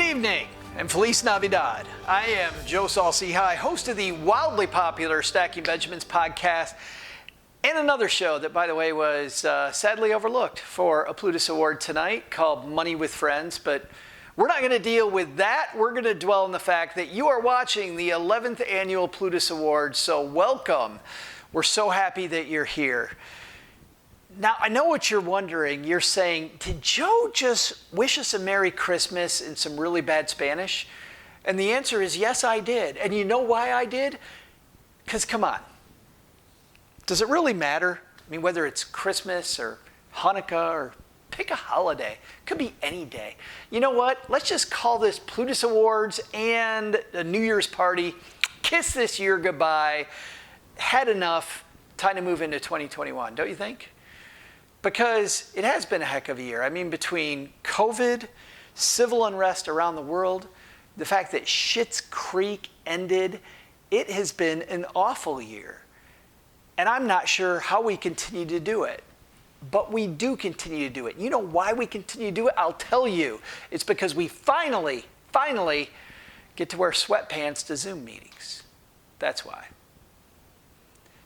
evening and Feliz Navidad. I am Joe Saul-Sehy, host of the wildly popular Stacking Benjamins podcast, and another show that, by the way, was sadly overlooked for a Plutus Award tonight called Money with Friends. But we're not going to deal with that. We're going to dwell on the fact that you are watching the 11th Annual Plutus Awards, so welcome. We're so happy that you're here. Now, I know what you're wondering. You're saying, did Joe just wish us a Merry Christmas in some really bad Spanish? And the answer is yes, I did. And you know why I did? Because come on. Does it really matter? I mean, whether it's Christmas or Hanukkah or pick a holiday. It could be any day. You know what? Let's just call this Plutus Awards and a New Year's party. Kiss this year goodbye. Had enough. Time to move into 2021, don't you think? Because it has been a heck of a year. I mean, between COVID, civil unrest around the world, the fact that Schitt's Creek ended, it has been an awful year. And I'm not sure how we continue to do it. But we do continue to do it. You know why we continue to do it? I'll tell you. It's because we finally get to wear sweatpants to Zoom meetings. That's why.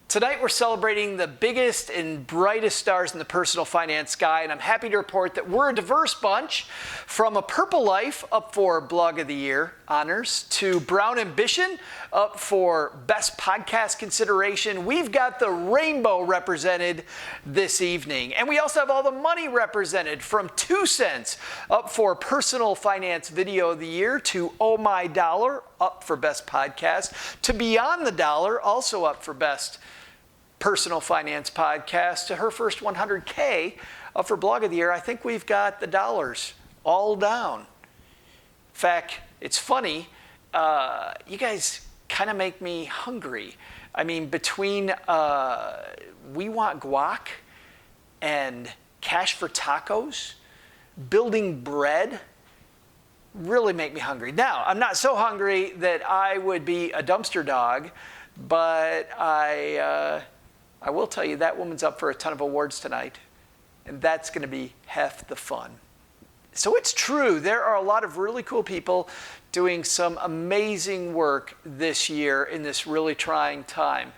Tonight we're celebrating the biggest and brightest stars in the personal finance sky, and I'm happy to report that we're a diverse bunch, from a Purple Life up for Blog of the Year honors to Brown Ambition up for Best Podcast Consideration. We've got the rainbow represented this evening, and we also have all the money represented, from 2 cents up for Personal Finance Video of the Year to Oh My Dollar up for Best Podcast, to Beyond the Dollar also up for Best Personal Finance Podcast, to her first 100K up for Blog of the Year. I think we've got the dollars all down. In fact, it's funny, you guys kind of make me hungry. I mean, between We Want Guac and Cash for Tacos, Building Bread, really make me hungry. Now, I'm not so hungry that I would be a dumpster dog, but I will tell you that woman's up for a ton of awards tonight, and that's going to be half the fun. So it's true, there are a lot of really cool people doing some amazing work this year in this really trying time.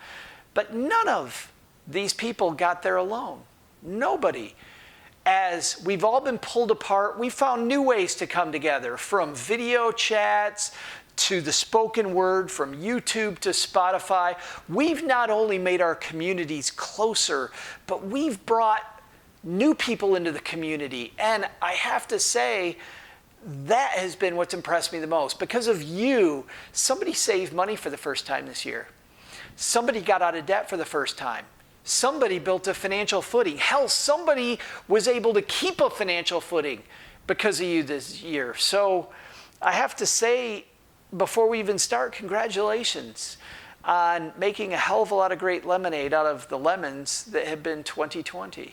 But none of these people got there alone. Nobody. As we've all been pulled apart, we found new ways to come together, from video chats to the spoken word, from YouTube to Spotify. We've not only made our communities closer, but we've brought new people into the community. And I have to say, that has been what's impressed me the most. Because of you, somebody saved money for the first time this year. Somebody got out of debt for the first time. Somebody built a financial footing. Hell, somebody was able to keep a financial footing because of you this year. So I have to say, before we even start, congratulations on making a hell of a lot of great lemonade out of the lemons that have been 2020.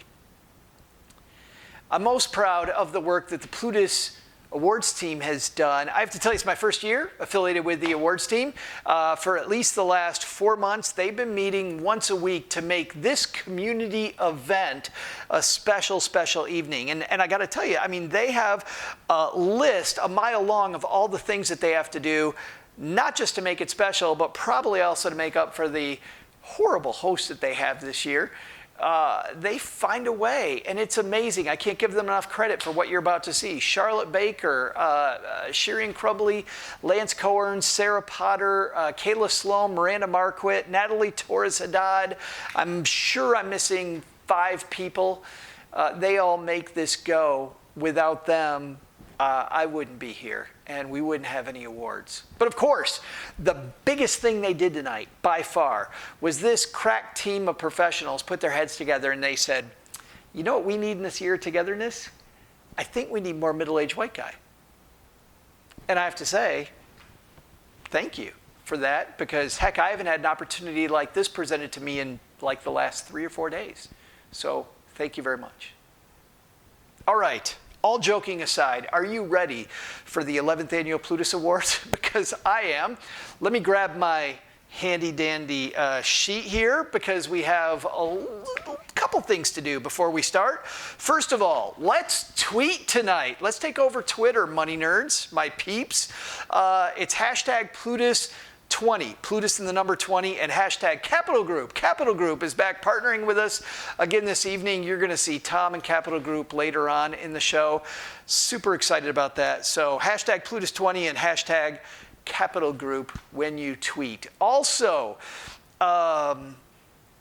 I'm most proud of the work that the Plutus Awards team has done. I have to tell you, it's my first year affiliated with the awards team. For at least the last 4 months, they've been meeting once a week to make this community event a special, special evening. And I got to tell you, I mean, they have a list a mile long of all the things that they have to do, not just to make it special, but probably also to make up for the horrible host that they have this year. They find a way, and it's amazing. I can't give them enough credit for what you're about to see. Charlotte Baker, Sherrian, Crumbley, Lance Cohen, Sarah Potter, Kayla Sloan, Miranda Marquit, Natalie Torres-Haddad. I'm sure I'm missing 5 people. They all make this go. Without them, I wouldn't be here, and we wouldn't have any awards. But of course, the biggest thing they did tonight, by far, was this crack team of professionals put their heads together and they said, you know what we need in this year of togetherness? I think we need more middle-aged white guy. And I have to say, thank you for that, because heck, I haven't had an opportunity like this presented to me in like the last 3 or 4 days. So thank you very much. All right. All joking aside, are you ready for the 11th Annual Plutus Awards? Because I am. Let me grab my handy dandy sheet here, because we have a couple couple things to do before we start. First of all, let's tweet tonight. Let's take over Twitter, money nerds, my peeps. It's hashtag Plutus20, Plutus and the number 20, and hashtag Capital Group. Capital Group is back partnering with us again this evening. You're going to see Tom and Capital Group later on in the show. Super excited about that. So hashtag Plutus20 and hashtag Capital Group when you tweet. Also,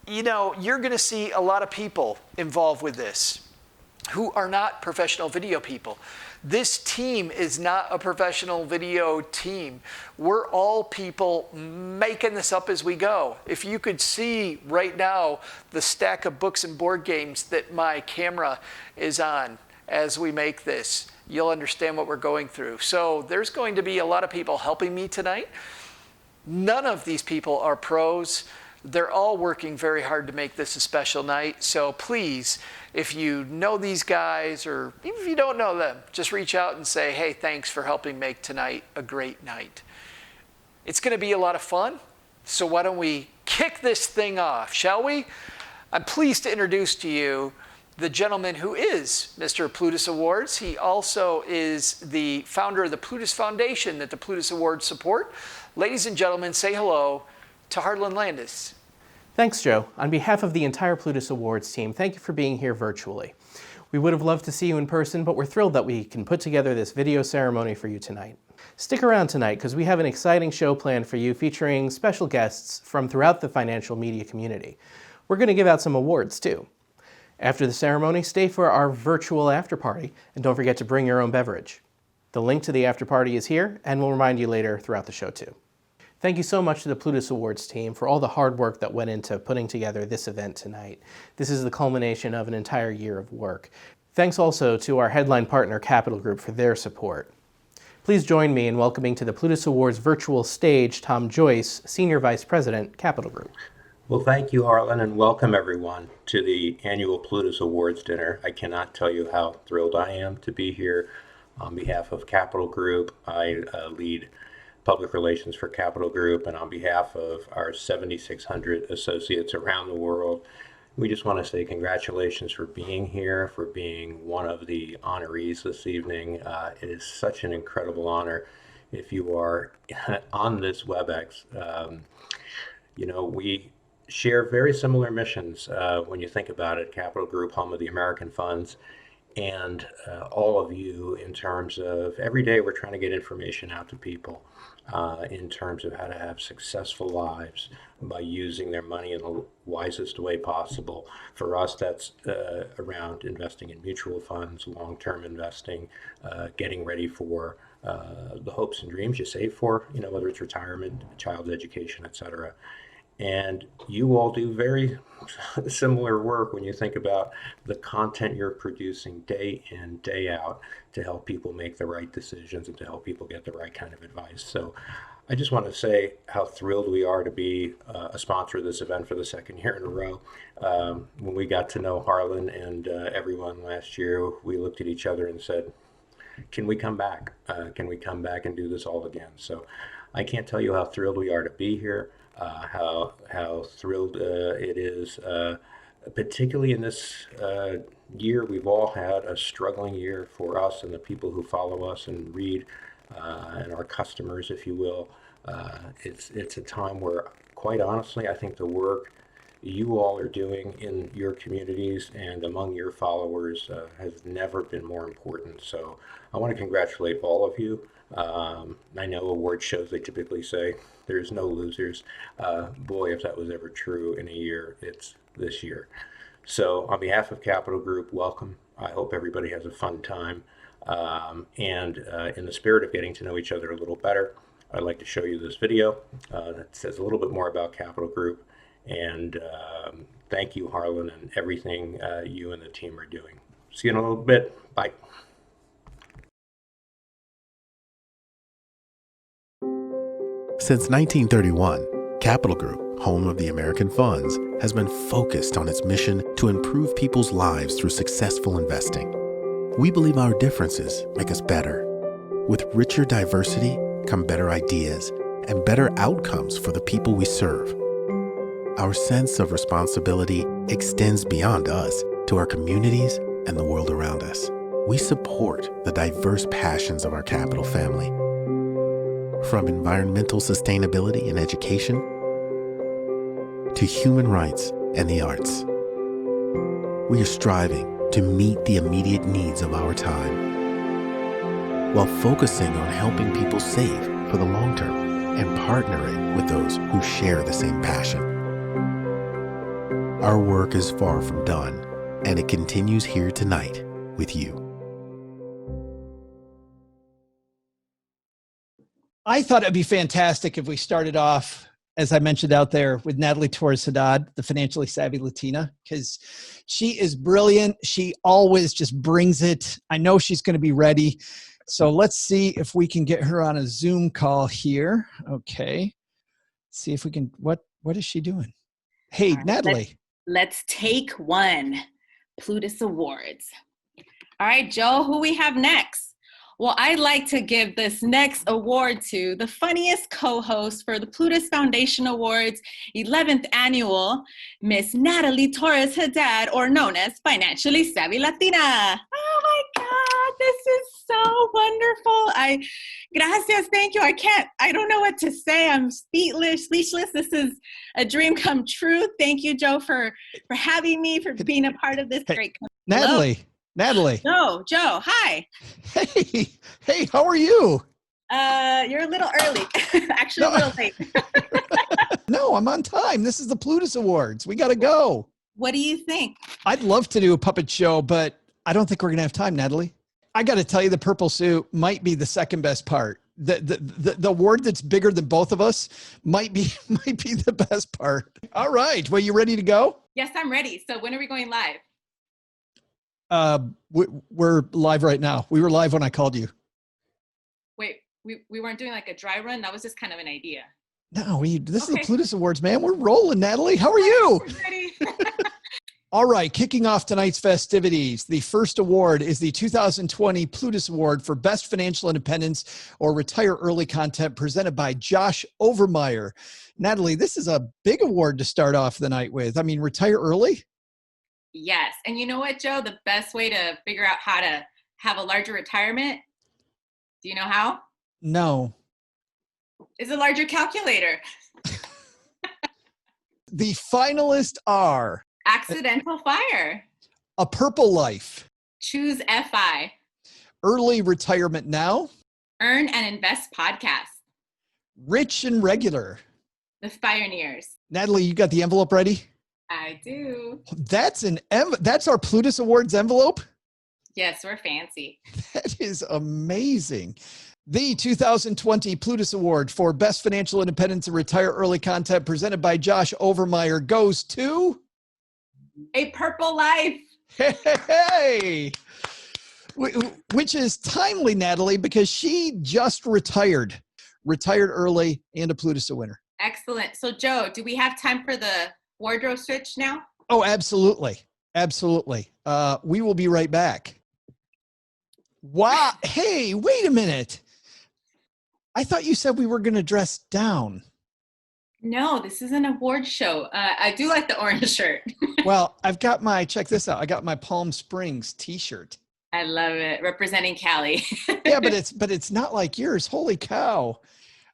you're going to see a lot of people involved with this who are not professional video people. This team is not a professional video team. We're all people making this up as we go. If you could see right now the stack of books and board games that my camera is on as we make this, you'll understand what we're going through. So there's going to be a lot of people helping me tonight. None of these people are pros. They're all working very hard to make this a special night. So please, if you know these guys, or even if you don't know them, just reach out and say, hey, thanks for helping make tonight a great night. It's going to be a lot of fun. So why don't we kick this thing off, shall we? I'm pleased to introduce to you the gentleman who is Mr. Plutus Awards. He also is the founder of the Plutus Foundation that the Plutus Awards support. Ladies and gentlemen, say hello to Harlan Landes. Thanks, Joe. On behalf of the entire Plutus Awards team, thank you for being here virtually. We would have loved to see you in person, but we're thrilled that we can put together this video ceremony for you tonight. Stick around tonight because we have an exciting show planned for you featuring special guests from throughout the financial media community. We're going to give out some awards too. After the ceremony, stay for our virtual after party, and don't forget to bring your own beverage. The link to the after party is here, and we'll remind you later throughout the show too. Thank you so much to the Plutus Awards team for all the hard work that went into putting together this event tonight. This is the culmination of an entire year of work. Thanks also to our headline partner, Capital Group, for their support. Please join me in welcoming to the Plutus Awards virtual stage Tom Joyce, Senior Vice President, Capital Group. Well, thank you, Harlan, and welcome everyone to the Annual Plutus Awards dinner. I cannot tell you how thrilled I am to be here on behalf of Capital Group. I lead public relations for Capital Group, and on behalf of our 7,600 associates around the world, we just want to say congratulations for being here, for being one of the honorees this evening. It is such an incredible honor. If you are on this WebEx, we share very similar missions when you think about it. Capital Group, home of the American funds, and all of you in terms of every day we're trying to get information out to people in terms of how to have successful lives by using their money in the wisest way possible. For us, that's around investing in mutual funds, long-term investing, getting ready for the hopes and dreams you save for, whether it's retirement, child's education, etc. And you all do very similar work when you think about the content you're producing day in, day out to help people make the right decisions and to help people get the right kind of advice. So I just want to say how thrilled we are to be a sponsor of this event for the second year in a row. When we got to know Harlan and everyone last year, we looked at each other and said, can we come back? Can we come back and do this all again? So I can't tell you how thrilled we are to be here. How thrilled it is, particularly in this year. We've all had a struggling year for us and the people who follow us and read, and our customers, if you will. It's a time where, quite honestly, I think the work you all are doing in your communities and among your followers has never been more important. So I want to congratulate all of you. I know award shows, they typically say there's no losers. Boy, if that was ever true in a year, it's this year. So on behalf of Capital Group, welcome. I hope everybody has a fun time. And in the spirit of getting to know each other a little better, I'd like to show you this video that says a little bit more about Capital Group. And thank you, Harlan, and everything you and the team are doing. See you in a little bit. Bye. Since 1931, Capital Group, home of the American funds, has been focused on its mission to improve people's lives through successful investing. We believe our differences make us better. With richer diversity come better ideas and better outcomes for the people we serve. Our sense of responsibility extends beyond us to our communities and the world around us. We support the diverse passions of our Capital family. From environmental sustainability and education to human rights and the arts. We are striving to meet the immediate needs of our time while focusing on helping people save for the long term and partnering with those who share the same passion. Our work is far from done, and it continues here tonight with you. I thought it'd be fantastic if we started off, as I mentioned out there, with Natalie Torres-Haddad, the financially savvy Latina, because she is brilliant. She always just brings it. I know she's going to be ready. So let's see if we can get her on a Zoom call here. Okay. See if we can, what is she doing? Hey, Natalie. Let's take one. Plutus Awards. All right, Joe, who we have next? Well, I'd like to give this next award to the funniest co-host for the Plutus Foundation Awards 11th Annual, Miss Natalie Torres-Haddad, or known as Financially Savvy Latina. Oh my God, this is so wonderful. Gracias, thank you. I don't know what to say. I'm speechless. This is a dream come true. Thank you, Joe, for having me, for being a part of this great company. Natalie. No, Joe, hi. Hey, how are you? You're a little early. Actually, a little late. No, I'm on time. This is the Plutus Awards. We got to go. What do you think? I'd love to do a puppet show, but I don't think we're going to have time, Natalie. I got to tell you, the purple suit might be the second best part. The award that's bigger than both of us might be the best part. All right. Well, you ready to go? Yes, I'm ready. So when are we going live? We're live right now. We were live when I called you. Wait, we weren't doing like a dry run? That was just kind of an idea. No, this is the Plutus Awards, man. We're rolling, Natalie. How are you? Ready. All right, kicking off tonight's festivities. The first award is the 2020 Plutus Award for Best Financial Independence or Retire Early Content, presented by Josh Overmyer. Natalie, this is a big award to start off the night with. I mean, retire early? Yes. And you know what, Joe? The best way to figure out how to have a larger retirement, do you know how? No. Is a larger calculator. The finalists are Accidental Fire, A Purple Life, Choose FI, Early Retirement Now, Earn and Invest Podcast, Rich and Regular. The Pioneers. Natalie, you got the envelope ready? I do. That's our Plutus Awards envelope? Yes, we're fancy. That is amazing. The 2020 Plutus Award for Best Financial Independence and Retire Early Content, presented by Josh Overmyer, goes to A Purple Life. Hey! Which is timely, Natalie, because she just retired early and a Plutus winner. Excellent. So, Joe, do we have time for the wardrobe switch now? Oh, absolutely. Absolutely. We will be right back. Wow. Hey, wait a minute. I thought you said we were going to dress down. No, this is an award show. I do like the orange shirt. Well, check this out. I got my Palm Springs t-shirt. I love it. Representing Cali. Yeah, but it's not like yours. Holy cow.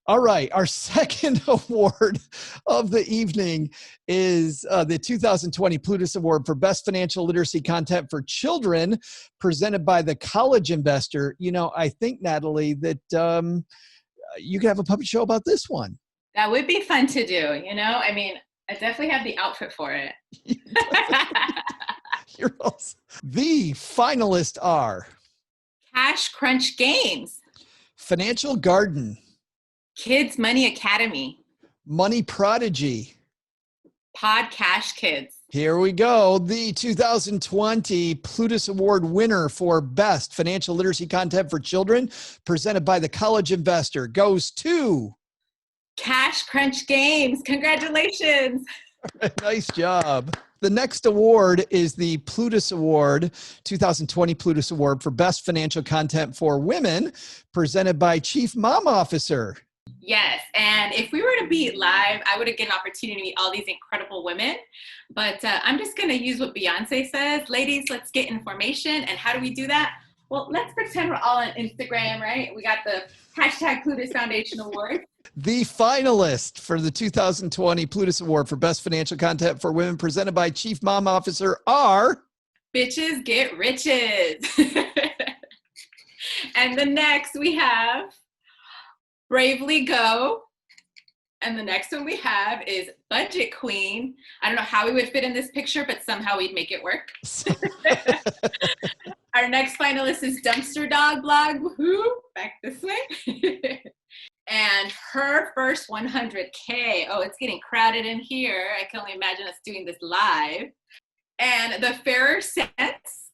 All right. Our second award of the evening is the 2020 Plutus Award for Best Financial Literacy Content for Children, presented by the College Investor. You know, I think, Natalie, that you could have a puppet show about this one. That would be fun to do. You know, I mean, I definitely have the outfit for it. You're awesome. The finalists are Cash Crunch Games, Financial Garden, Kids Money Academy, Money Prodigy, Pod Cash Kids. Here we go. The 2020 Plutus Award winner for Best Financial Literacy Content for Children, presented by the College Investor, goes to Cash Crunch Games. Congratulations. Nice job. The next award is the Plutus Award, 2020 Plutus Award for Best Financial Content for Women, presented by Chief Mom Officer. Yes, and if we were to be live, I would have get an opportunity to meet all these incredible women. But I'm just going to use what Beyonce says. Ladies, let's get information. And how do we do that? Well, let's pretend we're all on Instagram, right? We got the hashtag Plutus Foundation Award. The finalist for the 2020 Plutus Award for Best Financial Content for Women presented by Chief Mom Officer are... Bitches Get Riches. And the next we have Bravely Go. And the next one we have is Budget Queen. I don't know how we would fit in this picture, but somehow we'd make it work. Our next finalist is Dumpster Dog Blog. Woohoo! Back this way. And her first 100K. Oh, it's getting crowded in here. I can only imagine us doing this live. And the fairer sense.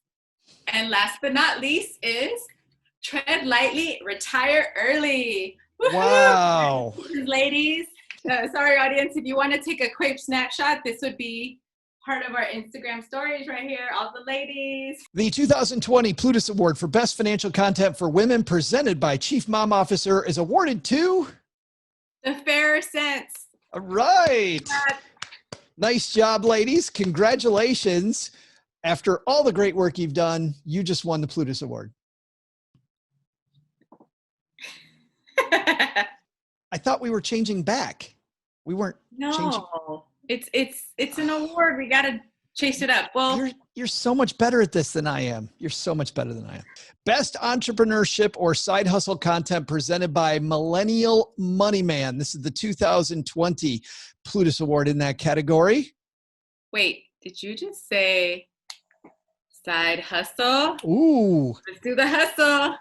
And last but not least is Tread Lightly, Retire Early. Woo-hoo! Wow. Ladies, sorry audience, if you want to take a quick snapshot, this would be part of our Instagram stories right here, all the ladies. The 2020 Plutus Award for Best Financial Content for Women presented by Chief Mom Officer is awarded to... The Fairer Sense. All right. Nice job, ladies. Congratulations. After all the great work you've done, you just won the Plutus Award. I thought we were changing back. We weren't changing. No, it's an award. We got to chase it up. Well, You're so much better at this than I am. You're so much better than I am. Best entrepreneurship or side hustle content presented by Millennial Money Man. This is the 2020 Plutus Award in that category. wait, did you just say side hustle? Ooh. Let's do the hustle.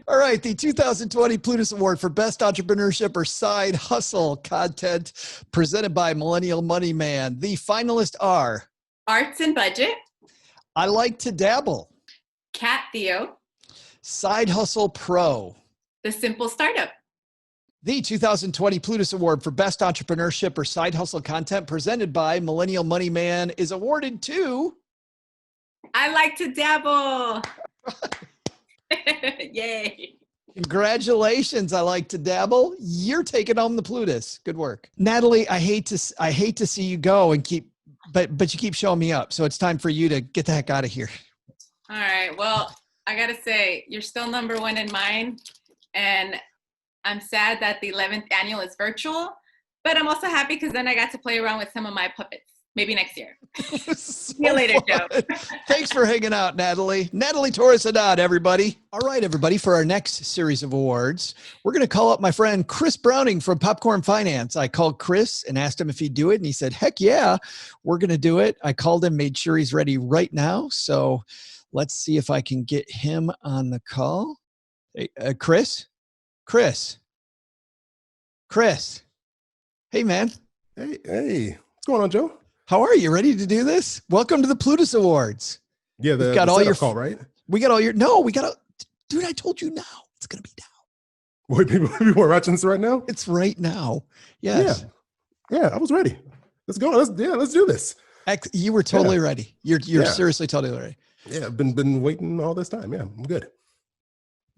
All right, the 2020 Plutus Award for Best Entrepreneurship or Side Hustle Content presented by Millennial Money Man. The finalists are Arts and Budget, I Like to Dabble, Cat Theo, Side Hustle Pro. The Simple Startup. The 2020 Plutus Award for Best Entrepreneurship or Side Hustle Content presented by Millennial Money Man is awarded to I Like to Dabble. Yay. Congratulations, I Like to Dabble. You're taking home the Plutus. Good work. Natalie, I hate to see you go and but you keep showing me up. So it's time for you to get the heck out of here. All right. Well, I got to say, you're still number one in mine. And I'm sad that the 11th annual is virtual, but I'm also happy because then I got to play around with some of my puppets. Maybe next year. See you later, Joe. Thanks for hanging out, Natalie. Natalie Torres-Haddad, everybody. All right, everybody, for our next series of awards, we're going to call up my friend Chris Browning from Popcorn Finance. I called Chris and asked him if he'd do it, and he said, heck yeah, we're going to do it. I called him, made sure he's ready right now. So let's see if I can get him on the call. Hey, Chris? Chris? Hey, man. Hey, what's going on, Joe? How are you? Ready to do this? Welcome to the Plutus Awards. Yeah, We've got all your call, right? We got all your, no, we got to, dude, I told you now. It's going to be now. Wait, people are watching this right now? It's right now. Yes. Yeah, I was ready. Let's go. Let's do this. You were totally ready. You're seriously totally ready. Yeah, I've been waiting all this time. Yeah, I'm good.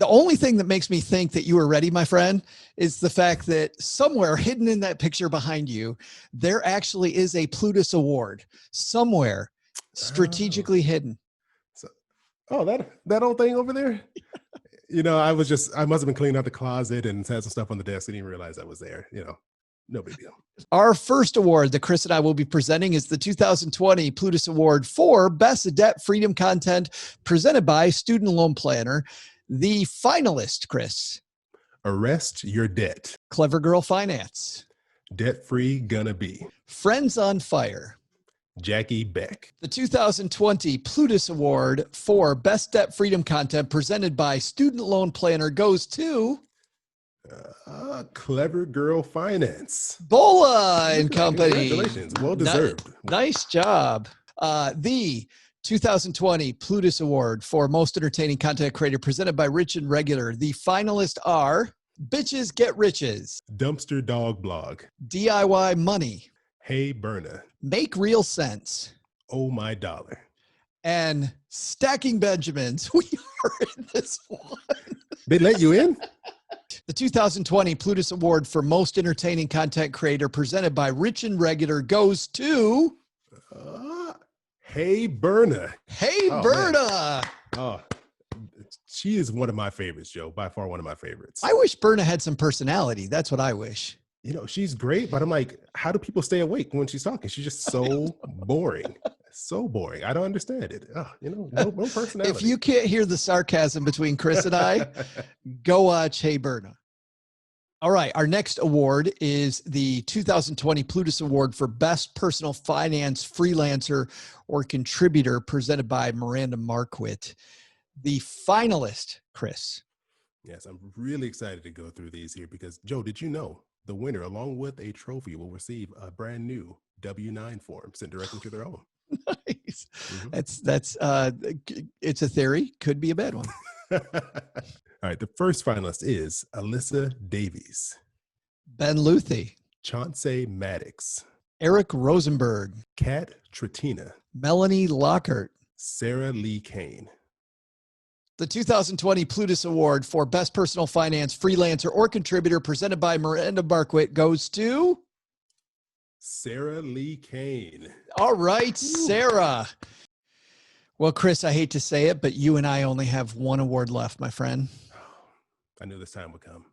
The only thing that makes me think that you were ready, my friend, is the fact that somewhere hidden in that picture behind you, there actually is a Plutus Award somewhere strategically hidden. So, that old thing over there? You know, I must have been cleaning out the closet and had some stuff on the desk. Didn't even realize that was there. You know, no big deal. Our first award that Chris and I will be presenting is the 2020 Plutus Award for Best Debt Freedom Content presented by Student Loan Planner. The finalist, Chris. Arrest your debt. Clever Girl Finance. Debt-free gonna be. Friends on Fire. Jackie Beck. The 2020 Plutus Award for Best Debt Freedom Content presented by Student Loan Planner goes to Clever Girl Finance. Bola and Company. Congratulations. Well deserved. Nice job. The 2020 Plutus Award for Most Entertaining Content Creator presented by Rich and Regular. The finalists are Bitches Get Riches, Dumpster Dog Blog, DIY Money, Hey Berna, Make Real Sense, Oh My Dollar, and Stacking Benjamins. We are in this one. They let you in? The 2020 Plutus Award for Most Entertaining Content Creator presented by Rich and Regular goes to... Hey, Berna. Hey, Oh, Berna. Oh, she is one of my favorites, Joe. By far one of my favorites. I wish Berna had some personality. That's what I wish. You know, she's great, but I'm like, how do people stay awake when she's talking? She's just so boring. So boring. I don't understand it. No personality. If you can't hear the sarcasm between Chris and I, go watch Hey, Berna. All right. Our next award is the 2020 Plutus Award for Best Personal Finance Freelancer or Contributor presented by Miranda Marquit. The finalist, Chris. Yes, I'm really excited to go through these here because, Joe, did you know the winner, along with a trophy, will receive a brand new W-9 form sent directly to their home? Nice. That's it's a theory. Could be a bad one. All right. The first finalist is Alyssa Davies, Ben Luthi, Chauncey Maddox, Eric Rosenberg, Kat Tratina, Melanie Lockhart. Sarah Lee Kane. The 2020 Plutus Award for Best Personal Finance Freelancer or Contributor presented by Miranda Marquit goes to... Sarah Lee Kane. All right, Sarah. Well, Chris, I hate to say it, but you and I only have one award left, my friend. I knew this time would come.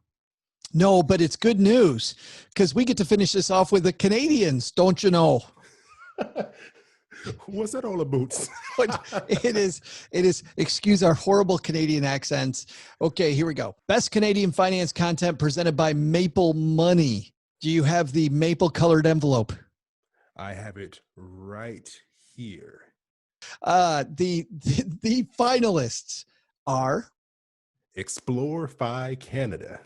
No, but it's good news because we get to finish this off with the Canadians, don't you know? What's that all about? It is, excuse our horrible Canadian accents. Okay, here we go. Best Canadian finance content presented by Maple Money. Do you have the maple colored envelope? I have it right here. The finalists are Explore Fi Canada,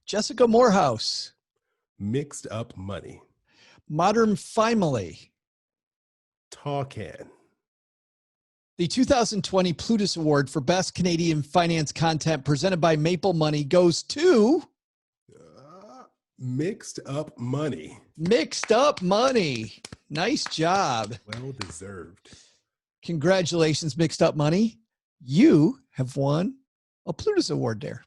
Jessica Morehouse, Mixed Up Money, Modern Family. Talkan. The 2020 Plutus Award for Best Canadian Finance Content presented by Maple Money goes to... Mixed Up Money. Mixed Up Money. Nice job. Well deserved. Congratulations, Mixed Up Money. You have won a Plutus Award there.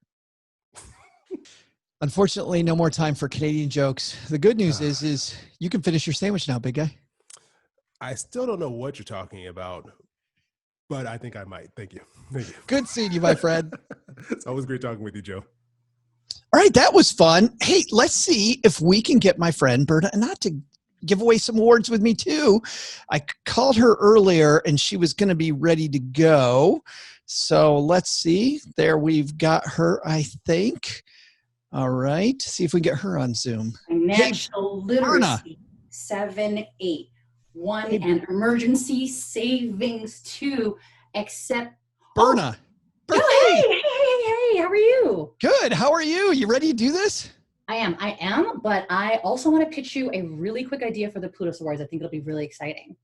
Unfortunately, no more time for Canadian jokes. The good news is you can finish your sandwich now, big guy. I still don't know what you're talking about, but I think I might. Thank you. Thank you. Good seeing you, my friend. It's always great talking with you, Joe. All right, that was fun. Hey, let's see if we can get my friend Berna Anat to give away some awards with me too. I called her earlier and she was going to be ready to go. So let's see. There we've got her, I think. All right. See if we get her on Zoom. Financial Berna. literacy, 7-8. 1 and emergency savings 2, except Berna. Hey, how are you? Good. How are you? You ready to do this? I am, but I also want to pitch you a really quick idea for the Plutus Awards. I think it'll be really exciting.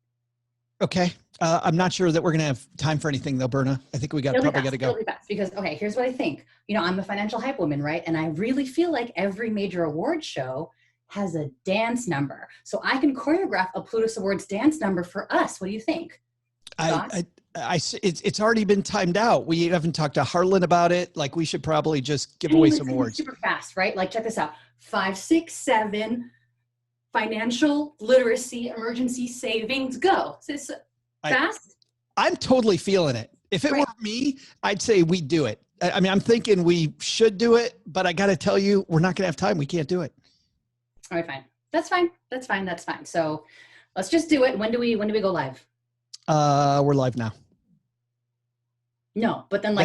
Okay. I'm not sure that we're going to have time for anything though, Berna. I think we probably got to go. It'll be fast because, okay, here's what I think. You know, I'm a financial hype woman, right? And I really feel like every major award show has a dance number. So I can choreograph a Plutus Awards dance number for us. What do you think? It's already been timed out. We haven't talked to Harlan about it. Like we should probably just give away some awards. Super fast, right? Like check this out. 5, 6, 7, financial literacy, emergency savings, go. So it's fast. I'm totally feeling it. If it were me, I'd say we'd do it. I mean, I'm thinking we should do it, but I got to tell you, we're not going to have time. We can't do it. All right, fine. That's fine. So let's just do it. When do we go live? We're live now. No, but then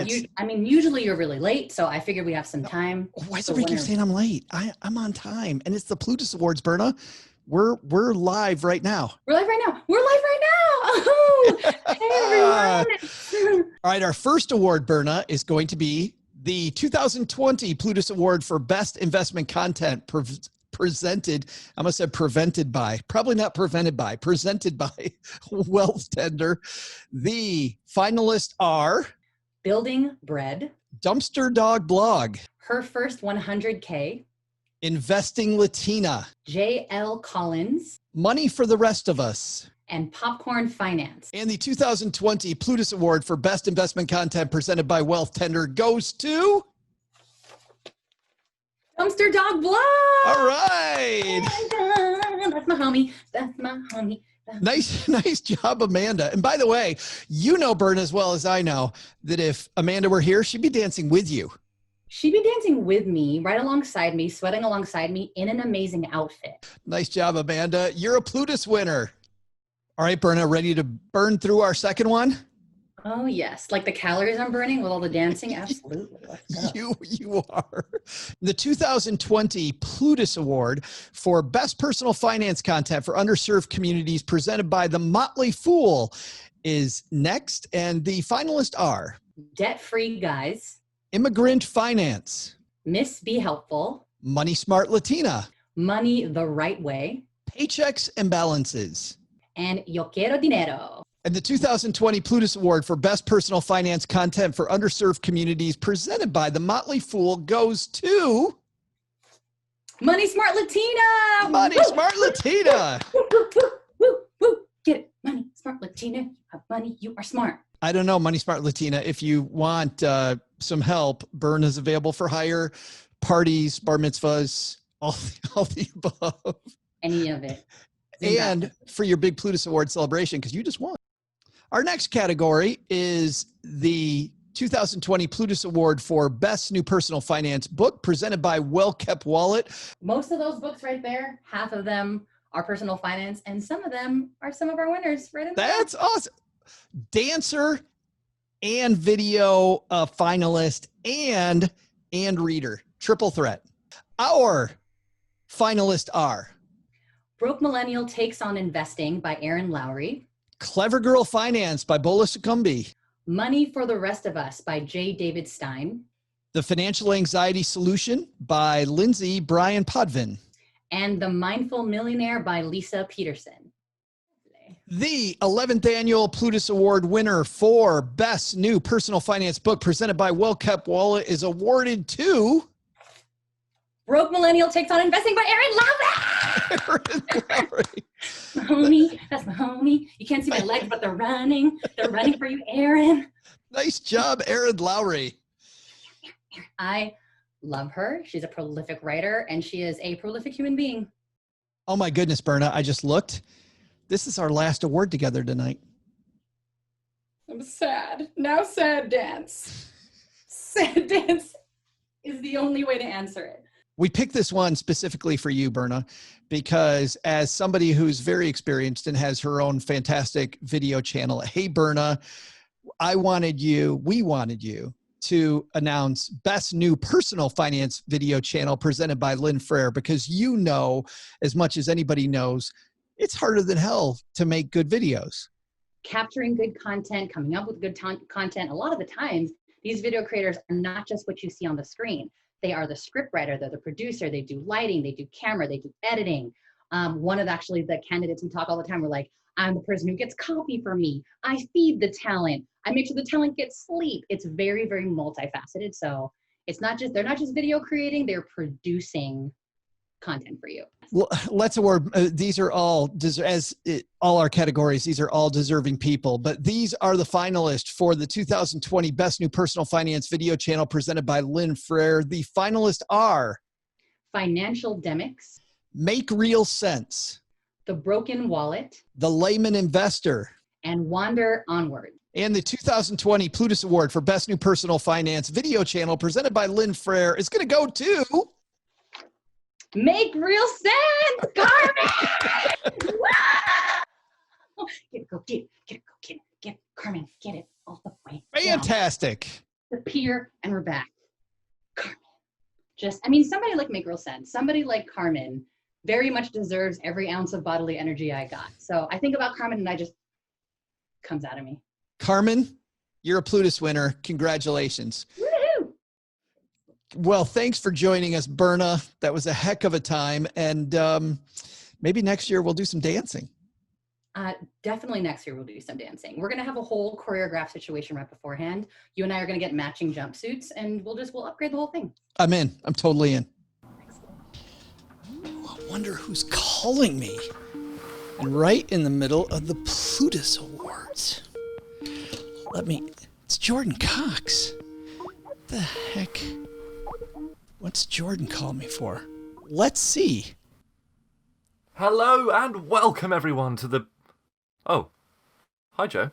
usually you're really late. So I figured we have some time. Why does everybody keep saying I'm late? I'm on time and it's the Plutus Awards, Berna. We're live right now. We're live right now. Oh, hey everyone. All right. Our first award, Berna, is going to be the 2020 Plutus Award for Best Investment Content presented, I almost said prevented by, probably not prevented by, presented by WealthTender. The finalists are Building Bread, Dumpster Dog Blog, Her First 100K, Investing Latina, J.L. Collins, Money for the Rest of Us, and Popcorn Finance. And the 2020 Plutus Award for Best Investment Content presented by WealthTender goes to... Dumpster Dog Blog. All right. That's my homie. That's my homie. Nice job, Amanda. And by the way, you know Berna as well as I know that if Amanda were here, she'd be dancing with you. She'd be dancing with me, right alongside me, sweating alongside me in an amazing outfit. Nice job, Amanda. You're a Plutus winner. All right, Berna, ready to burn through our second one? Oh, yes. Like the calories I'm burning with all the dancing? Absolutely. Let's go. You are. The 2020 Plutus Award for Best Personal Finance Content for Underserved Communities presented by the Motley Fool is next. And the finalists are Debt-free guys. Immigrant Finance. Miss Be Helpful. Money Smart Latina. Money the Right Way. Paychecks and Balances. And Yo Quiero Dinero. And the 2020 Plutus Award for Best Personal Finance Content for Underserved Communities presented by the Motley Fool goes to... Money Smart Latina. Money Woo! Smart Latina. Woo, woo, woo, woo, woo. Get it. Money Smart Latina. You have money. You are smart. I don't know, Money Smart Latina. If you want some help, Berna is available for hire, parties, bar mitzvahs, all the above. Any of it. And for your big Plutus Award celebration, because you just won. Our next category is the 2020 Plutus Award for Best New Personal Finance Book presented by Well Kept Wallet. Most of those books right there, half of them are personal finance, and some of them are some of our winners right in there. That's awesome. Dancer and video finalist and reader. Triple threat. Our finalists are Broke Millennial Takes on Investing by Erin Lowry. Clever Girl Finance by Bola Sucumbi. Money for the Rest of Us by J. David Stein. The Financial Anxiety Solution by Lindsay Brian Podvin. And The Mindful Millionaire by Lisa Peterson. The 11th Annual Plutus Award winner for Best New Personal Finance Book presented by Well Kept Wallet is awarded to... Broke Millennial Takes on Investing by Erin Lowry. Erin Lowry. My homie, that's my homie. You can't see my legs, but they're running. They're running for you, Erin. Nice job, Erin Lowry. I love her. She's a prolific writer, and she is a prolific human being. Oh my goodness, Berna, I just looked. This is our last award together tonight. I'm sad. Now sad dance. Sad dance is the only way to answer it. We picked this one specifically for you, Berna, because as somebody who's very experienced and has her own fantastic video channel, hey, Berna, we wanted you to announce Best New Personal Finance Video Channel presented by Lynn Frair, because you know, as much as anybody knows, it's harder than hell to make good videos. Capturing good content, coming up with good content. A lot of the times, these video creators are not just what you see on the screen. They are the script writer, they're the producer, they do lighting, they do camera, they do editing. One of actually the candidates we talk all the time, we're like, I'm the person who gets copy for me. I feed the talent. I make sure the talent gets sleep. It's very, very multifaceted. So it's not just, they're not just video creating, they're producing content for you. Well, let's award, these are all, all our categories, these are all deserving people, but these are the finalists for the 2020 Best New Personal Finance Video Channel presented by Lynn Frair. The finalists are Financial Demics, Make Real Sense, The Broken Wallet, The Layman Investor, and Wander Onward. And the 2020 Plutus Award for Best New Personal Finance Video Channel presented by Lynn Frair is going to go to... Make Real Sense, Carmen! Wow! Get it, go get it, Carmen, get it all the way. Fantastic. The pier, and we're back. Carmen. Somebody like Make Real Sense, somebody like Carmen very much deserves every ounce of bodily energy I got. So I think about Carmen and I just comes out of me. Carmen, you're a Plutus winner. Congratulations. Woohoo! Well, thanks for joining us, Berna. That was a heck of a time. And maybe next year we'll do some dancing. Definitely next year we'll do some dancing. We're going to have a whole choreographed situation right beforehand. You and I are going to get matching jumpsuits and we'll upgrade the whole thing. I'm in. I'm totally in. I wonder who's calling me. and right in the middle of the Plutus Awards. It's Jordon Cox. What the heck? What's Jordon call me for? Let's see. Hello and welcome everyone to the... Oh, hi Joe.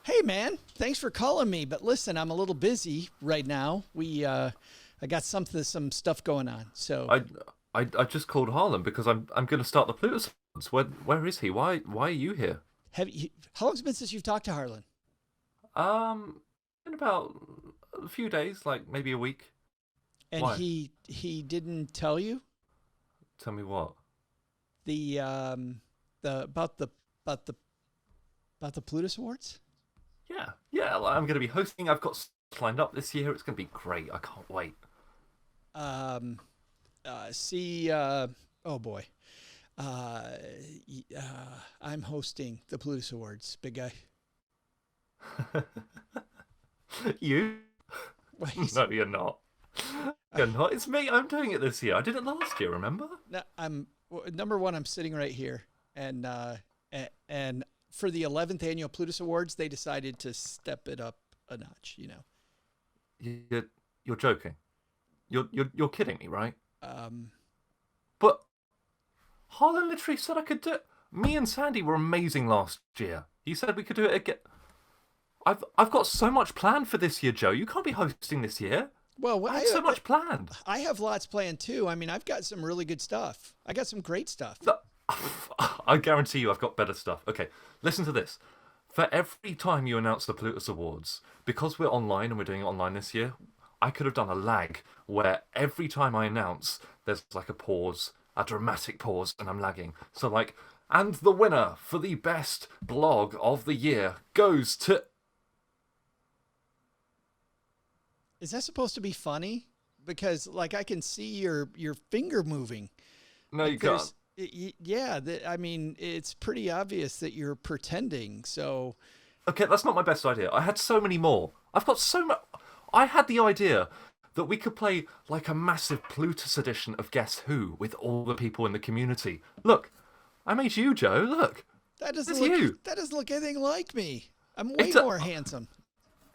Hey man, thanks for calling me. But listen, I'm a little busy right now. I got some stuff going on. So I just called Harlan because I'm going to start the Plutus Awards. Where is he? Why are you here? How long's it been since you've talked to Harlan? In about a few days, like maybe a week. And Why? he didn't tell you Tell me what? about the Plutus Awards? Yeah. Like, I'm going to be hosting. I've got stuff lined up this year. It's going to be great. I can't wait. Oh boy. I'm hosting the Plutus Awards, big guy. You? Well, No, you're not. You're not. It's me. I'm doing it this year. I did it last year, remember? No, number one. I'm sitting right here, and for the 11th annual Plutus Awards, they decided to step it up a notch. You know, You're joking. You're kidding me, right? um, But Harlan literally said I could do it. Me and Sandy were amazing last year. He said we could do it again. I've got so much planned for this year, Joe. You can't be hosting this year. well, I had so much planned. I have lots planned too. I mean, I've got some really good stuff. I got some great stuff. I guarantee you I've got better stuff. Okay, listen to this. For every time you announce the Plutus Awards, because we're online and we're doing it online this year, I could have done a lag where every time I announce, there's like a pause, a dramatic pause, and I'm lagging. So like, and the winner for the best blog of the year goes to... Is that supposed to be funny? Because like I can see your finger moving. No, Like, you can't. Yeah, I mean, it's pretty obvious that you're pretending. So, Okay, that's not my best idea. I had so many more. I've got so much... I had the idea that we could play like a massive Plutus edition of Guess Who with all the people in the community. Look, I made you, Joe. Look. that doesn't It's look you. that doesn't look anything like me. I'm way It's a- more handsome.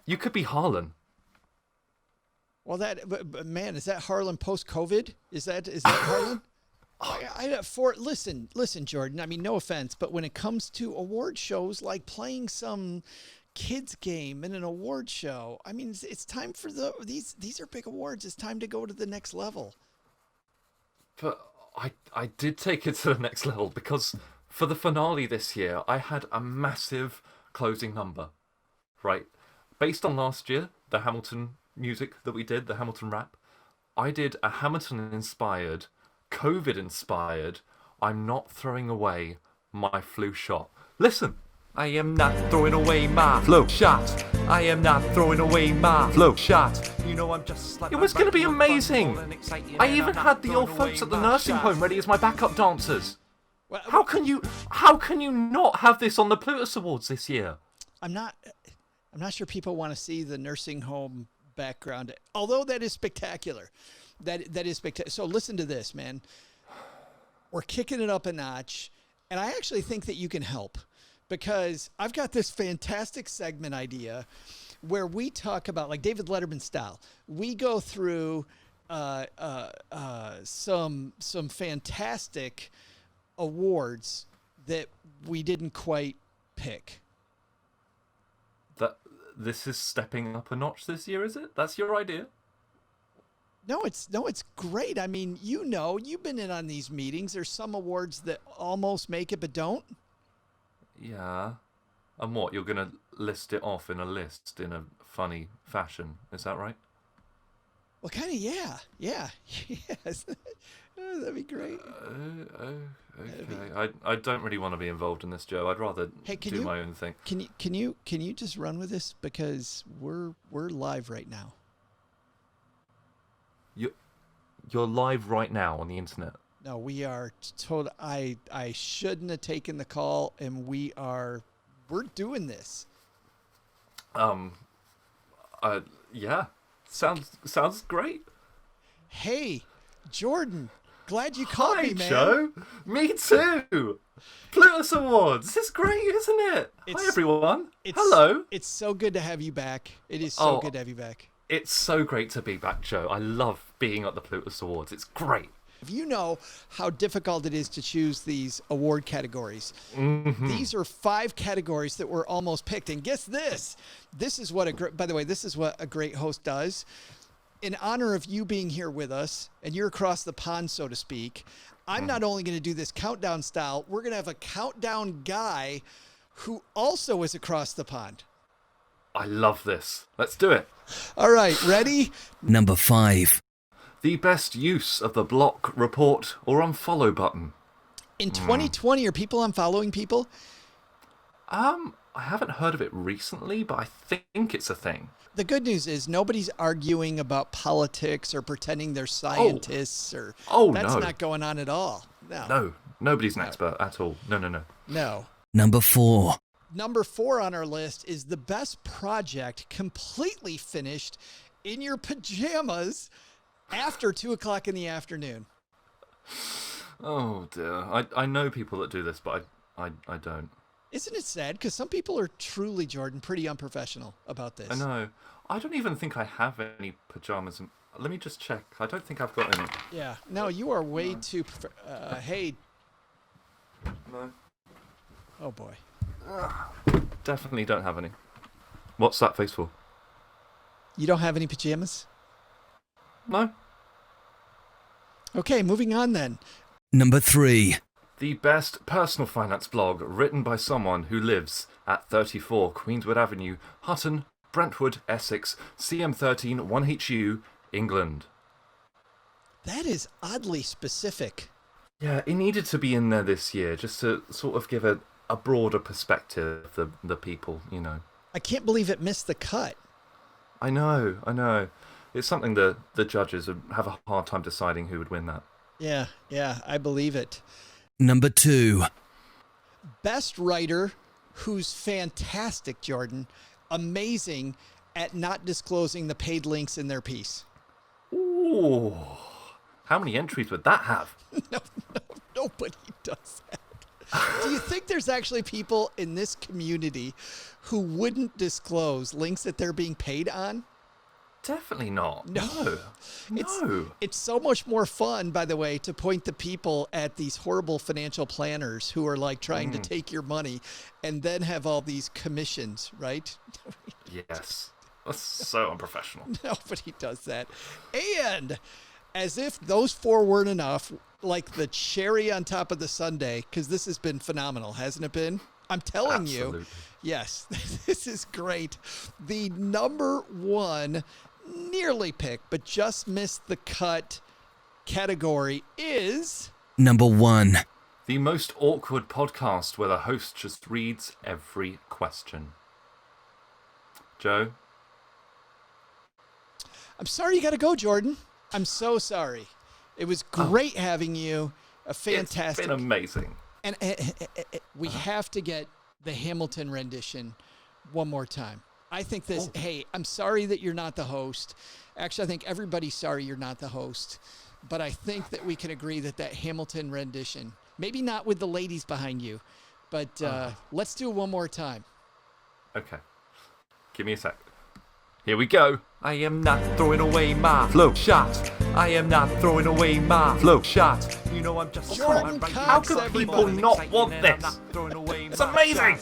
You could be Harlan. Well, but man, is that Harlan post-COVID? Is that Harlan? Listen, Jordon. I mean, no offense, but when it comes to award shows, like playing some kids game in an award show, I mean, it's time for these are big awards. It's time to go to the next level. But I did take it to the next level because for the finale this year, I had a massive closing number, right? Based on last year, the Hamilton music that we did, the Hamilton rap, I did a Hamilton-inspired, COVID-inspired, I'm not throwing away my flu shot. Listen! I am not throwing away my flu shot. I am not throwing away my flu shot. You know I'm just like... It was going to be amazing! I even had the old folks at the nursing home ready as my backup dancers. Well, How can you not have this on the Plutus Awards this year? I'm not sure people want to see the nursing home background, although that is spectacular. That is spectacular. So listen to this, man. We're kicking it up a notch, and I actually think that you can help because I've got this fantastic segment idea where we talk about, like David Letterman style, we go through some fantastic awards that we didn't quite pick. This is stepping up a notch this year, is it? That's your idea? No, it's great. I mean, you've been in on these meetings. There's some awards that almost make it but don't. Yeah. And what, you're going to list it off in a list in a funny fashion, is that right? Well, kind of, yeah. Yes. Oh, that'd be great. Okay. I don't really want to be involved in this, Joe. I'd rather do my own thing. Can you just run with this because we're live right now. You're live right now on the internet. No, we are told I shouldn't have taken the call, and we're doing this. Yeah. Sounds great. Hey, Jordon, Glad you caught Hi, me, man. Joe. Me too. Plutus Awards. This is great, isn't it? Hi, everyone. Hello. It's so good to have you back. It is so good to have you back. It's so great to be back, Joe. I love being at the Plutus Awards. It's great. You know how difficult it is to choose these award categories. These are 5 categories that were almost picked. And guess this. This is what by the way, this is what a great host does. In honor of you being here with us, and you're across the pond, so to speak, I'm not only going to do this countdown style, we're going to have a countdown guy who also is across the pond. I love this. Let's do it. All right, ready? Number 5. The best use of the block, report, or unfollow button. In 2020, are people unfollowing people? I haven't heard of it recently, but I think it's a thing. The good news is nobody's arguing about politics or pretending they're scientists that's not going on at all. No, nobody's an expert at all. No. Number 4. Number 4 on our list is the best project completely finished in your pajamas after 2:00 in the afternoon. Oh dear. I know people that do this, but I don't. Isn't it sad? Because some people are truly, Jordon, pretty unprofessional about this. I know. I don't even think I have any pajamas. Let me just check. I don't think I've got any. Yeah. No, you are way too... hey. No. Oh, boy. Definitely don't have any. What's that face for? You don't have any pajamas? No. Okay, moving on then. Number 3. The best personal finance blog written by someone who lives at 34 Queenswood Avenue, Hutton, Brentwood, Essex, CM13 1HU, England. That is oddly specific. Yeah, it needed to be in there this year just to sort of give a broader perspective of the people, you know. I can't believe it missed the cut. I know. It's something that the judges have a hard time deciding who would win that. Yeah, I believe it. Number 2. Best writer who's fantastic, Jordon. Amazing at not disclosing the paid links in their piece. Ooh. How many entries would that have? No, nobody does that. Do you think there's actually people in this community who wouldn't disclose links that they're being paid on? Definitely not. No. No. It's so much more fun, by the way, to point the people at these horrible financial planners who are like trying to take your money and then have all these commissions, right? Yes. That's so unprofessional. Nobody does that. And as if those 4 weren't enough, like the cherry on top of the sundae, because this has been phenomenal, hasn't it been? I'm telling you. Yes, this is great. The number 1 nearly picked, but just missed the cut category is... Number 1. The most awkward podcast where the host just reads every question. Joe? I'm sorry you got to go, Jordon. I'm so sorry. It was great having you. A fantastic... It's been amazing. And we have to get the Hamilton rendition one more time. I think this, hey, I'm sorry that you're not the host. Actually, I think everybody's sorry you're not the host. But I think that we can agree that Hamilton rendition, maybe not with the ladies behind you, but let's do it one more time. Okay. Give me a sec. Here we go. I am not throwing away my flow shot. I am not throwing away my flow shot. You know I'm just... Jordon Cox, how could people not want this? It's amazing!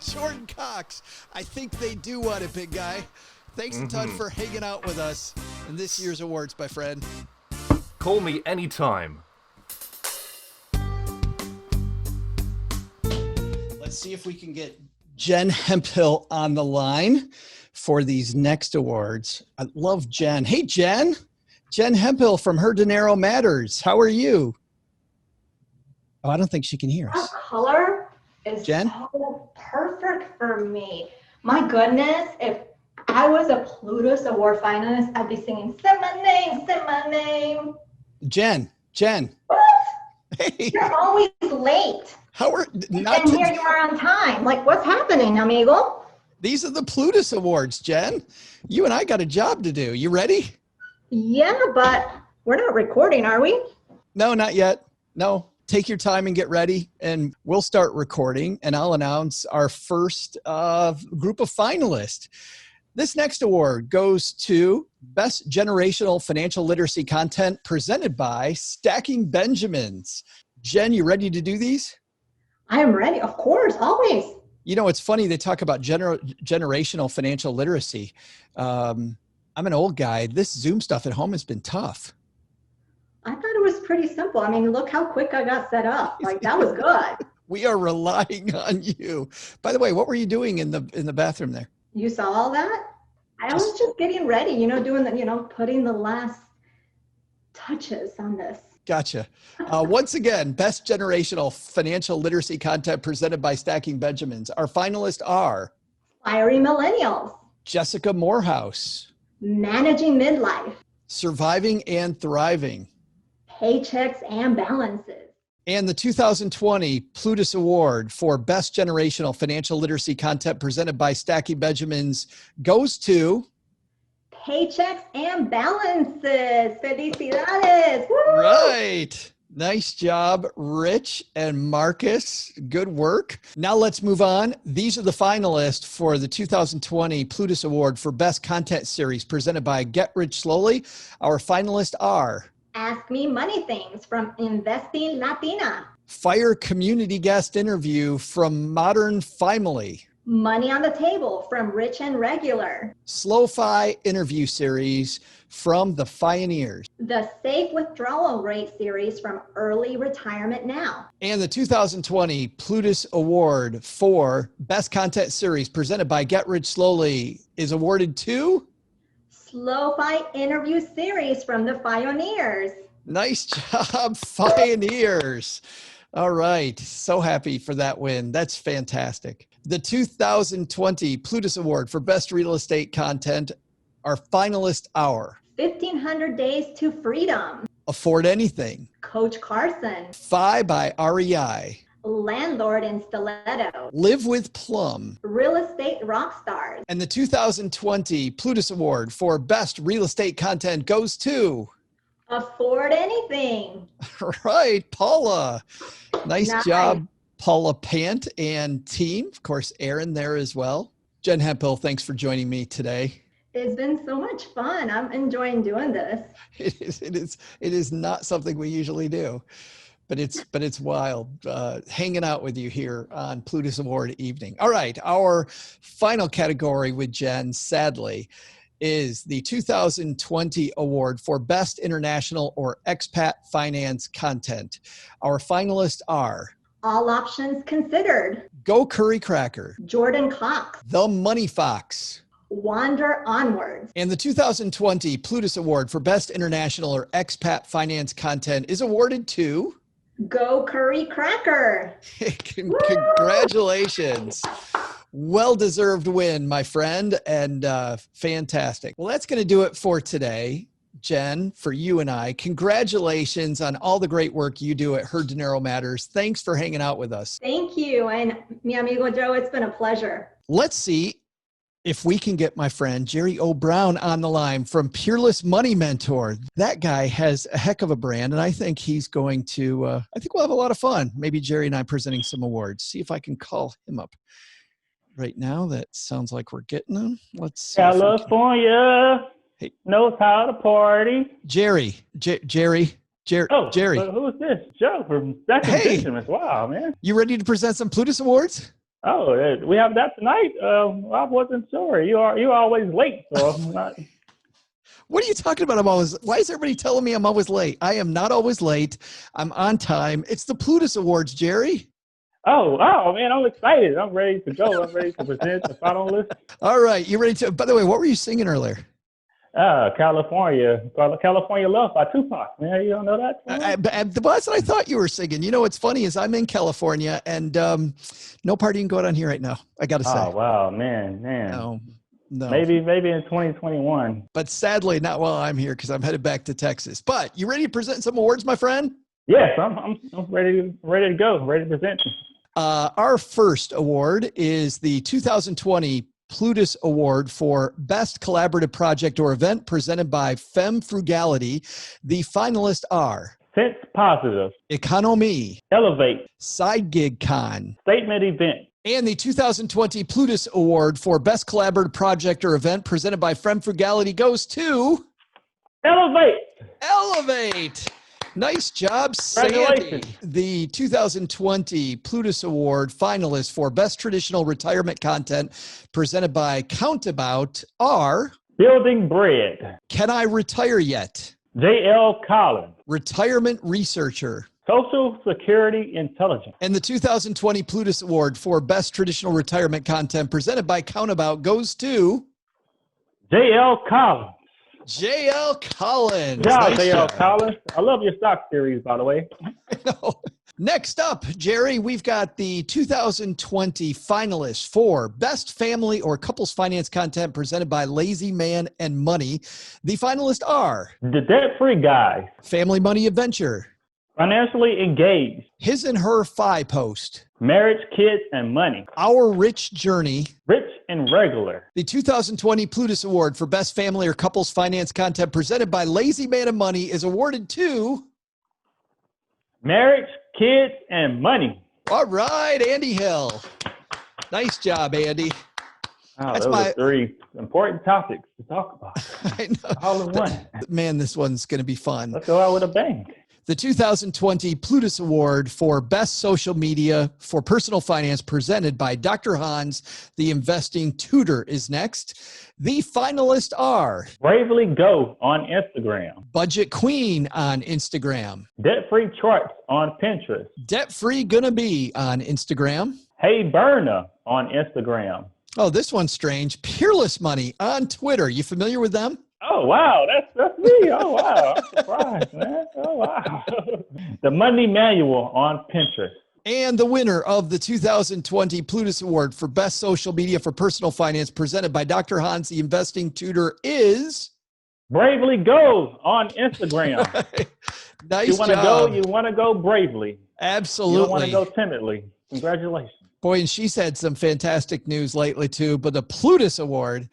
Jordon Cox. I think they do want it, big guy. Thanks a ton for hanging out with us in this year's awards, my friend. Call me anytime. Let's see if we can get Jen Hemphill on the line for these next awards. I love Jen. Hey, Jen. Jen Hemphill from Her Dinero Matters. How are you? Oh, I don't think she can hear us. That color is Jen? so perfect for me. My goodness, if I was a Plutus Award finalist, I'd be singing, say my name, say my name. Jen. What? Hey. You're always late. Not and here you are on time. Like, what's happening, amigo? These are the Plutus Awards, Jen. You and I got a job to do. You ready? Yeah, but we're not recording, are we? No, not yet. No, take your time and get ready, and we'll start recording, and I'll announce our first group of finalists. This next award goes to Best Generational Financial Literacy Content presented by Stacking Benjamins. Jen, you ready to do these? I am ready. Of course, always. You know, it's funny they talk about generational financial literacy. I'm an old guy. This Zoom stuff at home has been tough. I thought it was pretty simple. I mean, look how quick I got set up. Like, that was good. We are relying on you. By the way, what were you doing in the bathroom there? You saw all that? I was just getting ready, doing the, putting the last touches on this. Gotcha. Once again, Best Generational Financial Literacy Content presented by Stacking Benjamins. Our finalists are Fiery Millennials, Jessica Morehouse, Managing Midlife, Surviving and Thriving, Paychecks and Balances. And the 2020 Plutus Award for Best Generational Financial Literacy Content presented by Stacking Benjamins goes to Paychecks and Balances. Felicidades. Woo! Right. Nice job, Rich and Marcus. Good work. Now let's move on. These are the finalists for the 2020 Plutus Award for Best Content Series presented by Get Rich Slowly. Our finalists are Ask Me Money Things from Investing Latina. Fire Community Guest Interview from Modern Family. Money on the Table from Rich and Regular. Slow-Fi Interview Series from The Pioneers. The Safe Withdrawal Rate Series from Early Retirement Now. And the 2020 Plutus Award for Best Content Series presented by Get Rich Slowly is awarded to Slow-Fi Interview Series from The Pioneers. Nice job, Pioneers. All right. So happy for that win. That's fantastic. The 2020 Plutus Award for Best Real Estate Content, our finalist are 1,500 Days to Freedom. Afford Anything. Coach Carson. Phi by REI. Landlord in Stiletto. Live with Plum. Real Estate Rockstars. And the 2020 Plutus Award for Best Real Estate Content goes to Afford Anything. Right, Paula. Nice job, Paula Pant and team. Of course, Aaron there as well. Jen Hemphill, thanks for joining me today. It's been so much fun. I'm enjoying doing this. It is not something we usually do. But it's wild hanging out with you here on Plutus Award evening. All right, our final category with Jen, sadly, is the 2020 Award for Best International or Expat Finance Content. Our finalists are All Options Considered. Go Curry Cracker. Jordon Cox. The Money Fox. Wander Onwards. And the 2020 Plutus Award for Best International or Expat Finance Content is awarded to Go Curry Cracker. Congratulations. Well-deserved win, my friend, and fantastic. Well, that's going to do it for today. Jen, for you and I, congratulations on all the great work you do at Her Dinero Matters. Thanks for hanging out with us. Thank you. And mi amigo Joe, it's been a pleasure. Let's see if we can get my friend Jerry O'Brown on the line from Peerless Money Mentor. That guy has a heck of a brand, and I think he's going to, I think we'll have a lot of fun. Maybe Jerry and I presenting some awards. See if I can call him up right now. That sounds like we're getting him. Let's see. California knows how to party. Jerry. Oh, Jerry. Who's this? Joe from Stacking Benjamins. Wow, man. You ready to present some Plutus Awards? Oh, we have that tonight. I wasn't sure. You're always late, so I'm not. What are you talking about? Why is everybody telling me I'm always late? I am not always late. I'm on time. It's the Plutus Awards, Jerry. Oh, man, I'm excited. I'm ready to go. I'm ready to present the final list. All right, you ready to? By the way, what were you singing earlier? California Love by Tupac. Man, you don't know that? That's what I thought you were singing. You know what's funny is I'm in California, and no partying going on here right now. I got to say. Oh wow, man. No. Maybe in 2021. But sadly, not while I'm here because I'm headed back to Texas. But you ready to present some awards, my friend? Yes, I'm ready to go. Ready to present. Our first award is the 2020 Plutus Award for Best Collaborative Project or Event presented by Femme Frugality. The finalists are Sense Positive, Economy, Elevate, Side Gig Con, Statement Event. and the 2020 Plutus Award for Best Collaborative Project or Event presented by Femme Frugality goes to Elevate. Elevate. Nice job, Sandy. Congratulations. The 2020 Plutus Award finalists for Best Traditional Retirement Content presented by Countabout are Building Bread, Can I Retire Yet? J.L. Collins, Retirement Researcher. Social Security Intelligence. And the 2020 Plutus Award for Best Traditional Retirement Content presented by Countabout goes to J.L. Collins. J.L. Collins. Good job, Nice J.L. job. Collins. I love your stock series, by the way. Next up, Jerry, we've got the 2020 finalists for Best Family or Couples Finance Content presented by Lazy Man and Money. The finalists are The Debt-Free Guy, Family Money Adventure, Financially Engaged, His and Her Fi Post, Marriage, Kids, and Money, Our Rich Journey, Rich and Regular. the 2020 Plutus Award for Best Family or Couples Finance Content presented by Lazy Man and Money is awarded to Marriage, Kids, and Money. All right, Andy Hill. Nice job, Andy. Oh, That's those my- are three important topics to talk about. I know. All in one. Man, this one's going to be fun. Let's go out with a bang. The 2020 Plutus Award for Best Social Media for Personal Finance presented by Dr. Hans, the Investing Tutor, is next. The finalists are Bravely Go on Instagram. Budget Queen on Instagram, Debt-Free Charts on Pinterest. Debt Free Gonna Be on Instagram. Hey Berna on Instagram. Oh, this one's strange. Peerless Money on Twitter. You familiar with them? Oh, wow. That's me. Oh, wow. I'm surprised, man. Oh, wow. The Money Manual on Pinterest. And the winner of the 2020 Plutus Award for Best Social Media for Personal Finance presented by Dr. Hans, the Investing Tutor, is Bravely Go on Instagram. Nice You want to job. go, you want to go bravely. Absolutely. You don't want to go timidly. Congratulations. Boy, and she's had some fantastic news lately too, but the Plutus Award,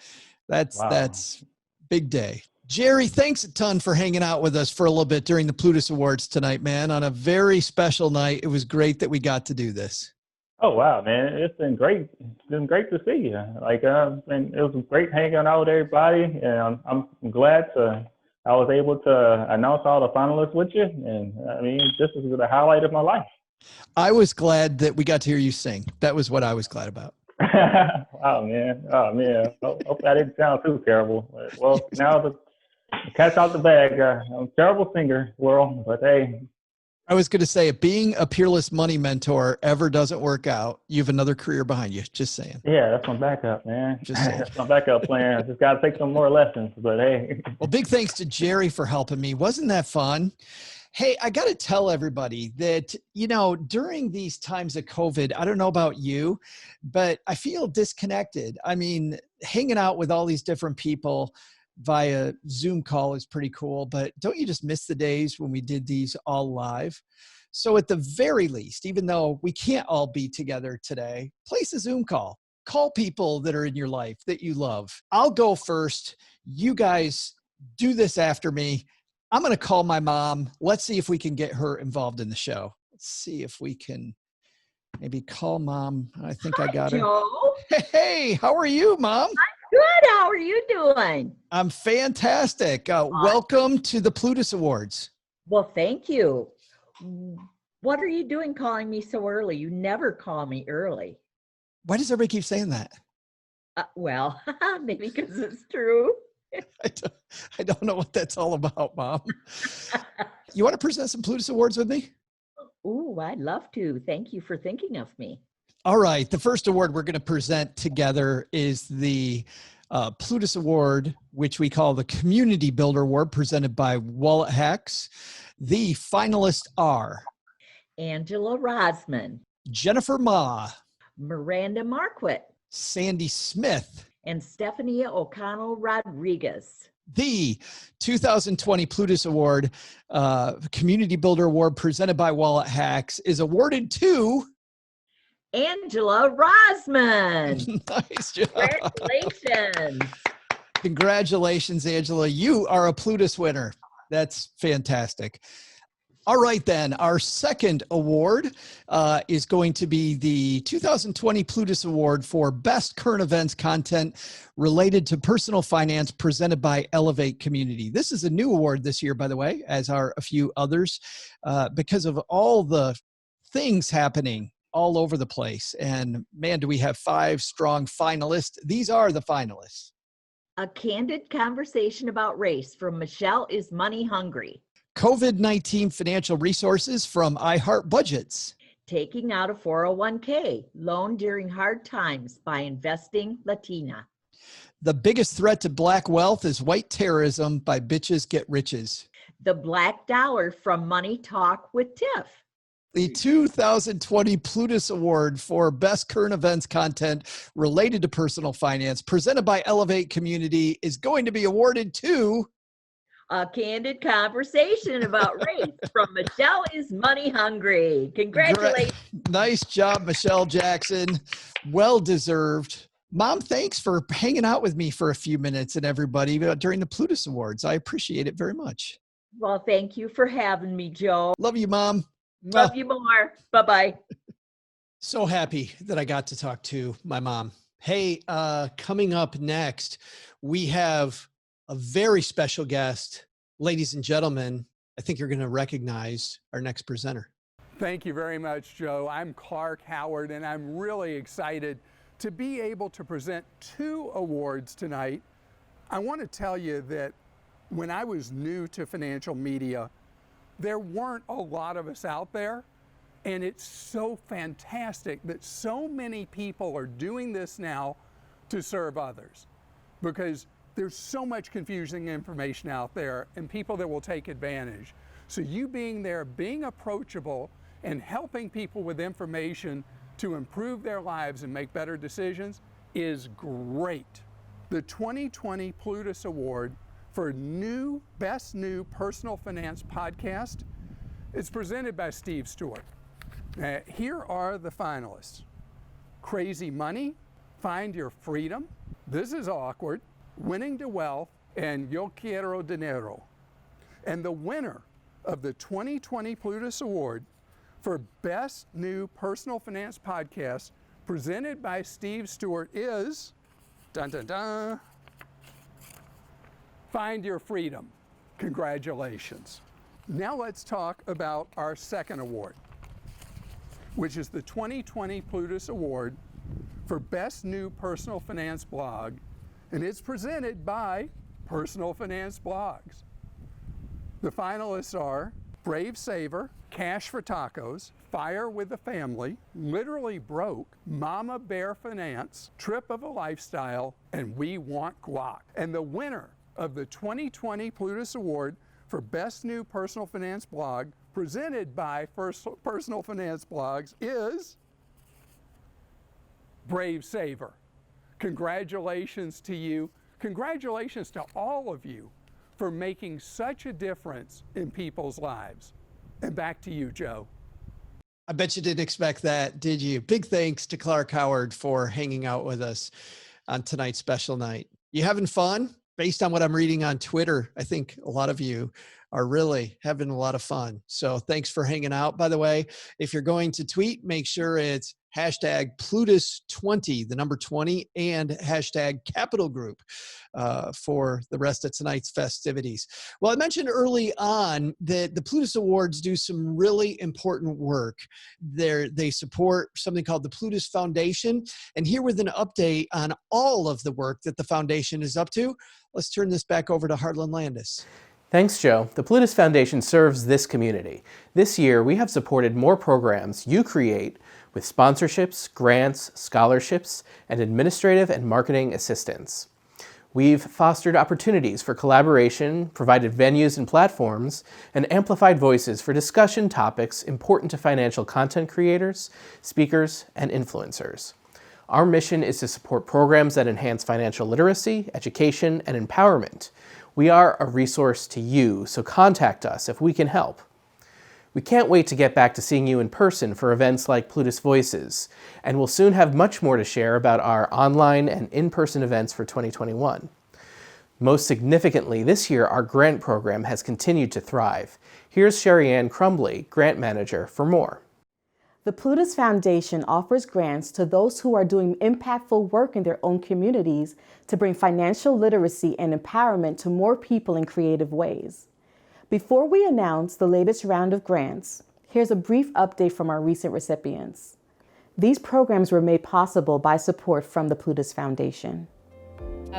that's big day. Jerry, thanks a ton for hanging out with us for a little bit during the Plutus Awards tonight, man, on a very special night. It was great that we got to do this. Oh, wow, man. It's been great. It's been great to see you. And it was great hanging out with everybody. And I'm glad I was able to announce all the finalists with you. And I mean, this is the highlight of my life. I was glad that we got to hear you sing. That was what I was glad about. Oh, man. Hope that didn't sound too terrible. Well, now the cat's out the bag. I'm a terrible singer, world, but hey. I was going to say, if being a peerless money mentor ever doesn't work out, you have another career behind you. Just saying. Yeah, that's my backup, man. Just saying. That's my backup plan. I just got to take some more lessons, but hey. Well, big thanks to Jerry for helping me. Wasn't that fun? Hey, I got to tell everybody that, during these times of COVID, I don't know about you, but I feel disconnected. I mean, hanging out with all these different people via Zoom call is pretty cool, but don't you just miss the days when we did these all live? So at the very least, even though we can't all be together today, place a Zoom call. Call people that are in your life that you love. I'll go first. You guys do this after me. I'm going to call my mom. Let's see if we can get her involved in the show. Let's see if we can maybe call mom. I think I got Joe. her. Hey, how are you, Mom? Good. How are you doing? I'm fantastic. Welcome to the Plutus Awards. Well, thank you. What are you doing calling me so early? You never call me early. Why does everybody keep saying that? Well, maybe because it's true. I don't know what that's all about, Mom. You want to present some Plutus Awards with me? Ooh, I'd love to. Thank you for thinking of me. All right. The first award we're going to present together is the Plutus Award, which we call the Community Builder Award, presented by Wallet Hacks. The finalists are Angela Rosman, Jennifer Ma, Miranda Marquit, Sandy Smith, and Stephanie O'Connell Rodriguez. The 2020 Plutus Award, Community Builder Award, presented by Wallet Hacks, is awarded to Angela Rosman. Nice job. Congratulations. Congratulations, Angela. You are a Plutus winner. That's fantastic. All right, then. Our second award is going to be the 2020 Plutus Award for Best Current Events Content Related to Personal Finance, presented by Elevate Community. This is a new award this year, by the way, as are a few others, because of all the things happening all over the place. And man, do we have 5 strong finalists. These are the finalists. A candid conversation about race from Michelle is Money Hungry. COVID-19 financial resources from iHeart Budgets. Taking out a 401k, loan during hard times by Investing Latina. The biggest threat to Black wealth is white terrorism by Bitches Get Riches. The Black Dollar from Money Talk with Tiff. The 2020 Plutus Award for Best Current Events Content Related to Personal Finance, presented by Elevate Community, is going to be awarded to A candid conversation about race from Michelle is Money Hungry. Congratulations. Nice job, Michelle Jackson. Well deserved. Mom, thanks for hanging out with me for a few minutes and everybody during the Plutus Awards. I appreciate it very much. Well, thank you for having me, Joe. Love you, Mom. Love you more. Bye-bye. So happy that I got to talk to my mom. Hey, coming up next, we have a very special guest. Ladies and gentlemen, I think you're going to recognize our next presenter. Thank you very much, Joe. I'm Clark Howard, and I'm really excited to be able to present 2 awards tonight. I want to tell you that when I was new to financial media, there weren't a lot of us out there, and it's so fantastic that so many people are doing this now to serve others, because there's so much confusing information out there and people that will take advantage. So you being there, being approachable, and helping people with information to improve their lives and make better decisions is great. The 2020 Plutus Award for Best New Personal Finance Podcast is presented by Stewart. Here are the finalists: Crazy Money, Find Your Freedom, This is Awkward, Winning to Wealth, and Yo Quiero Dinero. And the winner of the 2020 Plutus Award for Best New Personal Finance Podcast, presented by Stewart, is, dun dun dun, Find Your Freedom. Congratulations. Now let's talk about our second award, which is the 2020 Plutus Award for Best New Personal Finance Blog, and it's presented by Personal Finance Blogs. The finalists are Brave Saver, Cash for Tacos, Fire with the Family, Literally Broke, Mama Bear Finance, Trip of a Lifestyle, and We Want Guac. And the winner of the 2020 Plutus Award for Best New Personal Finance Blog, presented by Personal Finance Blogs, is Brave Saver. Congratulations to you. Congratulations to all of you for making such a difference in people's lives. And back to you, Joe. I bet you didn't expect that, did you? Big thanks to Clark Howard for hanging out with us on tonight's special night. You having fun? Based on what I'm reading on Twitter, I think a lot of you are really having a lot of fun. So thanks for hanging out. By the way, if you're going to tweet, make sure it's hashtag Plutus20, the number 20, and hashtag Capital Group for the rest of tonight's festivities. Well, I mentioned early on that the Plutus Awards do some really important work. They support something called the Plutus Foundation. And here with an update on all of the work that the foundation is up to, let's turn this back over to Harlan Landes. Thanks, Joe. The Plutus Foundation serves this community. This year, we have supported more programs you create with sponsorships, grants, scholarships, and administrative and marketing assistance. We've fostered opportunities for collaboration, provided venues and platforms, and amplified voices for discussion topics important to financial content creators, speakers, and influencers. Our mission is to support programs that enhance financial literacy, education, and empowerment. We are a resource to you, so contact us if we can help. We can't wait to get back to seeing you in person for events like Plutus Voices, and we'll soon have much more to share about our online and in-person events for 2021. Most significantly, this year our grant program has continued to thrive. Here's Sherrian Crumbley, grant manager, for more. The Plutus Foundation offers grants to those who are doing impactful work in their own communities to bring financial literacy and empowerment to more people in creative ways. Before we announce the latest round of grants, here's a brief update from our recent recipients. These programs were made possible by support from the Plutus Foundation.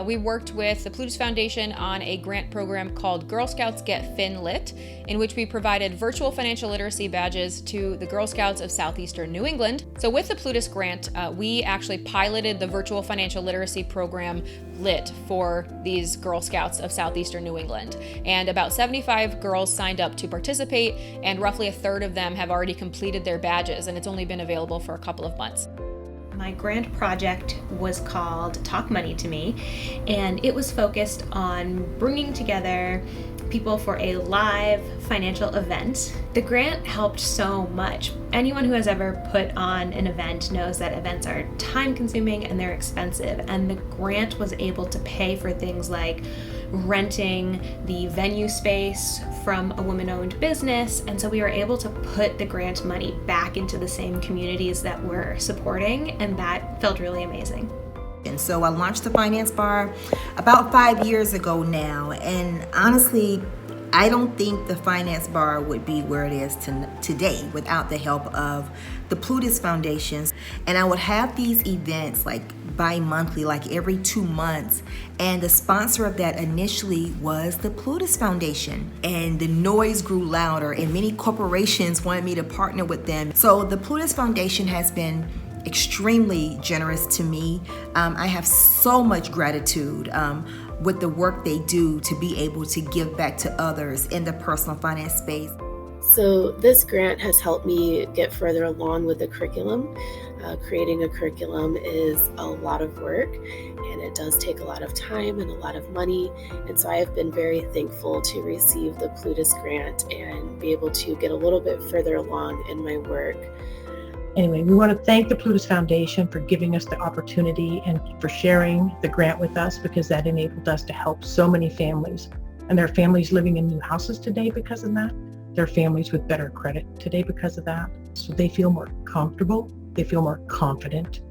We worked with the Plutus Foundation on a grant program called Girl Scouts Get Fin Lit, in which we provided virtual financial literacy badges to the Girl Scouts of Southeastern New England. So with the Plutus grant, we actually piloted the virtual financial literacy program LIT for these Girl Scouts of Southeastern New England. And about 75 girls signed up to participate, and roughly a third of them have already completed their badges, and it's only been available for a couple of months. My grant project was called Talk Money to Me, and it was focused on bringing together people for a live financial event. The grant helped so much. Anyone who has ever put on an event knows that events are time consuming and they're expensive, and the grant was able to pay for things like renting the venue space from a woman-owned business, and so we were able to put the grant money back into the same communities that we're supporting, and that felt really amazing. And so I launched the Finance Bar about 5 years ago now, and honestly, I don't think the Finance Bar would be where it is today without the help of the Plutus Foundations. And I would have these events like bi-monthly, like every 2 months. And the sponsor of that initially was the Plutus Foundation. And the noise grew louder, and many corporations wanted me to partner with them. So the Plutus Foundation has been extremely generous to me. I have so much gratitude with the work they do to be able to give back to others in the personal finance space. So this grant has helped me get further along with the curriculum. Creating a curriculum is a lot of work, and it does take a lot of time and a lot of money. And so I have been very thankful to receive the Plutus grant and be able to get a little bit further along in my work. Anyway, we want to thank the Plutus Foundation for giving us the opportunity and for sharing the grant with us, because that enabled us to help so many families. And there are families living in new houses today because of that. There are families with better credit today because of that. So they feel more comfortable, they feel more confident,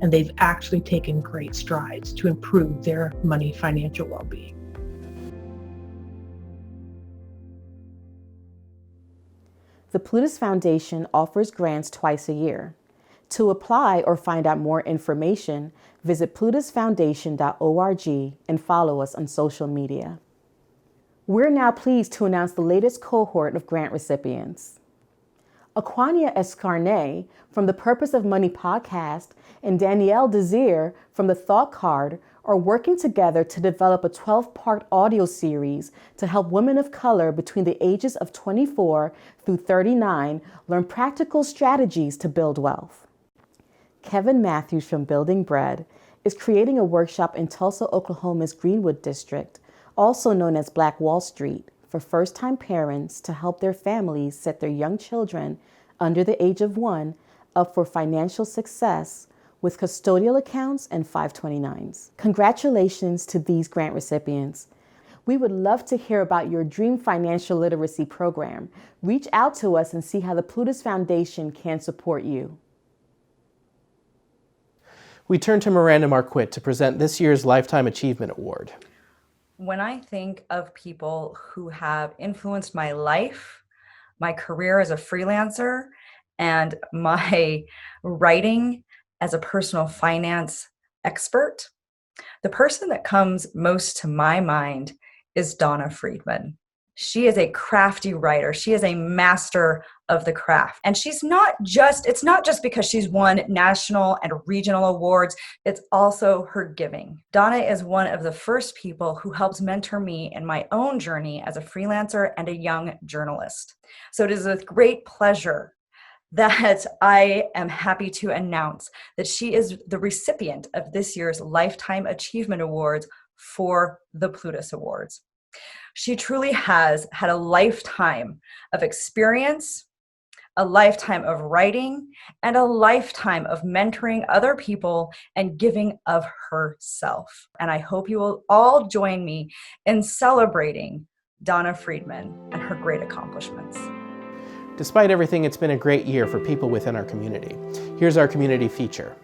and they've actually taken great strides to improve their money financial well-being. The Plutus Foundation offers grants twice a year. To apply or find out more information, visit plutusfoundation.org and follow us on social media. We're now pleased to announce the latest cohort of grant recipients. Aquania Escarnet from the Purpose of Money podcast and Danielle Desir from the Thought Card are working together to develop a 12-part audio series to help women of color between the ages of 24 through 39 learn practical strategies to build wealth. Kevin Matthews from Building Bread is creating a workshop in Tulsa, Oklahoma's Greenwood District, also known as Black Wall Street, for first-time parents to help their families set their young children under the age of 1 up for financial success with custodial accounts and 529s. Congratulations to these grant recipients. We would love to hear about your dream financial literacy program. Reach out to us and see how the Plutus Foundation can support you. We turn to Miranda Marquit to present this year's Lifetime Achievement Award. When I think of people who have influenced my life, my career as a freelancer, and my writing as a personal finance expert, the person that comes most to my mind is Donna Friedman. She is a crafty writer. She is a master of the craft. And it's not just because she's won national and regional awards, it's also her giving. Donna is one of the first people who helps mentor me in my own journey as a freelancer and a young journalist. So it is with great pleasure that I am happy to announce that she is the recipient of this year's Lifetime Achievement Awards for the Plutus Awards. She truly has had a lifetime of experience, a lifetime of writing, and a lifetime of mentoring other people and giving of herself. And I hope you will all join me in celebrating Donna Friedman and her great accomplishments. Despite everything, it's been a great year for people within our community. Here's our community feature.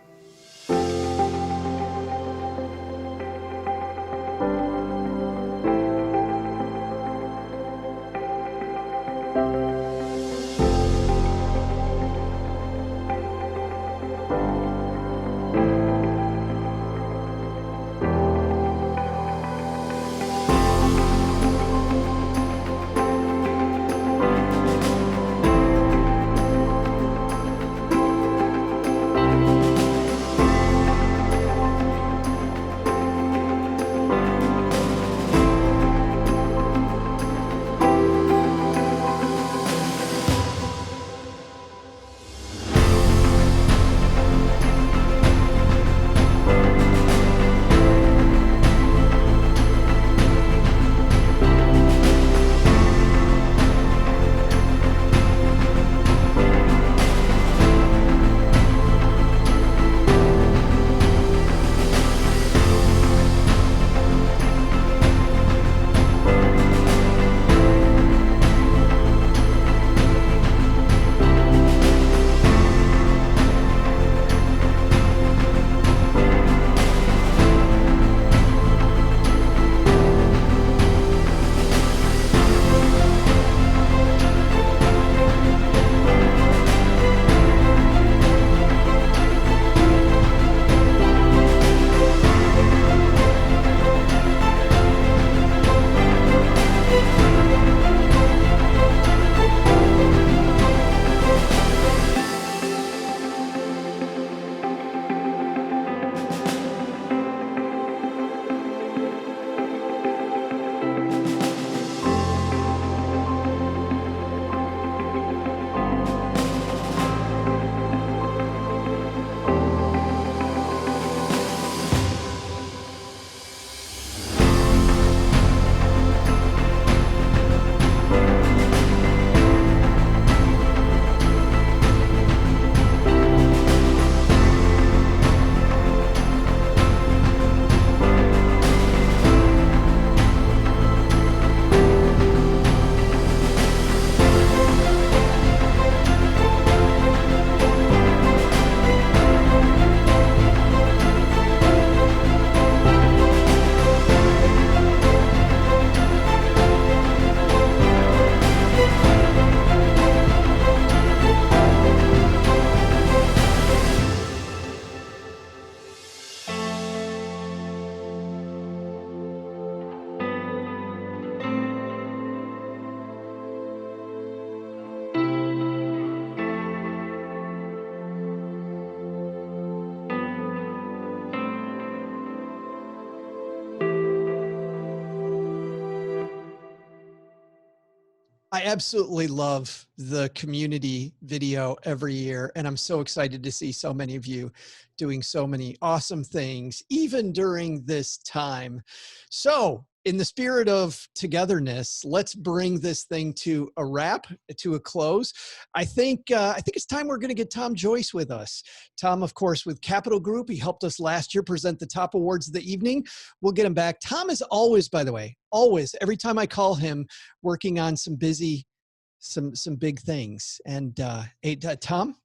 I absolutely love the community video every year, and I'm so excited to see so many of you doing so many awesome things, even during this time. So, in the spirit of togetherness, let's bring this thing to a wrap, to a close. I think it's time we're going to get Tom Joyce with us. Tom, of course, with Capital Group. He helped us last year present the top awards of the evening. We'll get him back. Tom is always, by the way, always, every time I call him, working on some big things. And hey, Tom,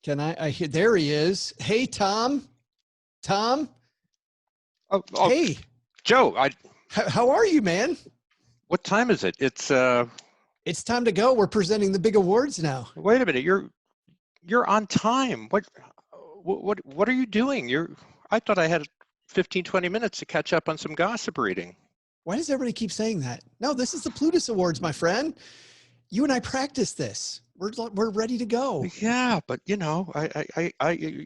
can I hear? There he is. Hey, Tom. Tom. Oh, hey, Joe. How are you, man? What time is it? It's time to go. We're presenting the big awards now. Wait a minute. You're on time. What are you doing? I thought I had 15, 20 minutes to catch up on some gossip reading. Why does everybody keep saying that? No, this is the Plutus Awards, my friend. You and I practiced this. We're ready to go. Yeah, but you know,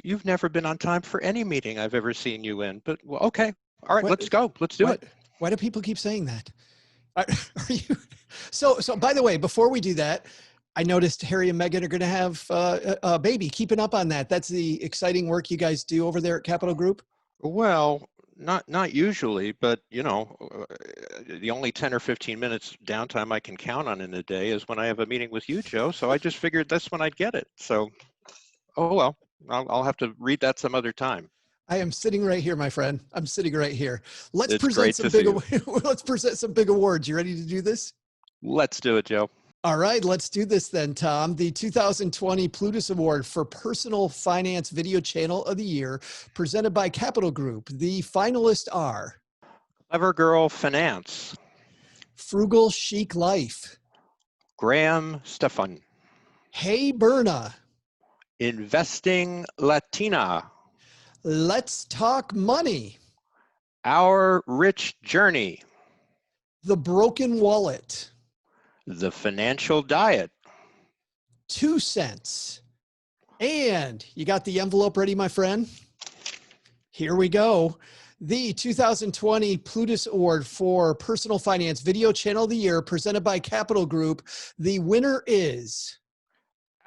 you've never been on time for any meeting I've ever seen you in. But well, okay, all right, let's go. Let's do it. Why do people keep saying that? Are you? So by the way, before we do that, I noticed Harry and Meghan are going to have a baby. Keeping up on that. That's the exciting work you guys do over there at Capital Group. Well, Not usually, but the only 10 or 15 minutes downtime I can count on in a day is when I have a meeting with you, Joe. So I just figured that's when I'd get it. So, oh well, I'll have to read that some other time. I am sitting right here, my friend. I'm sitting right here. Let's It's present great some to big. see you. Let's present some big awards. You ready to do this? Let's do it, Joe. All right, let's do this then, Tom. The 2020 Plutus Award for Personal Finance Video Channel of the Year, presented by Capital Group. The finalists are Clever Girl Finance, Frugal Chic Life, Graham Stefan, Hey Berna, Investing Latina, Let's Talk Money, Our Rich Journey, The Broken Wallet, The Financial Diet, 2 cents. And you got the envelope ready, my friend? Here we go. The 2020 Plutus Award for Personal Finance Video Channel of the Year, presented by Capital Group. The winner is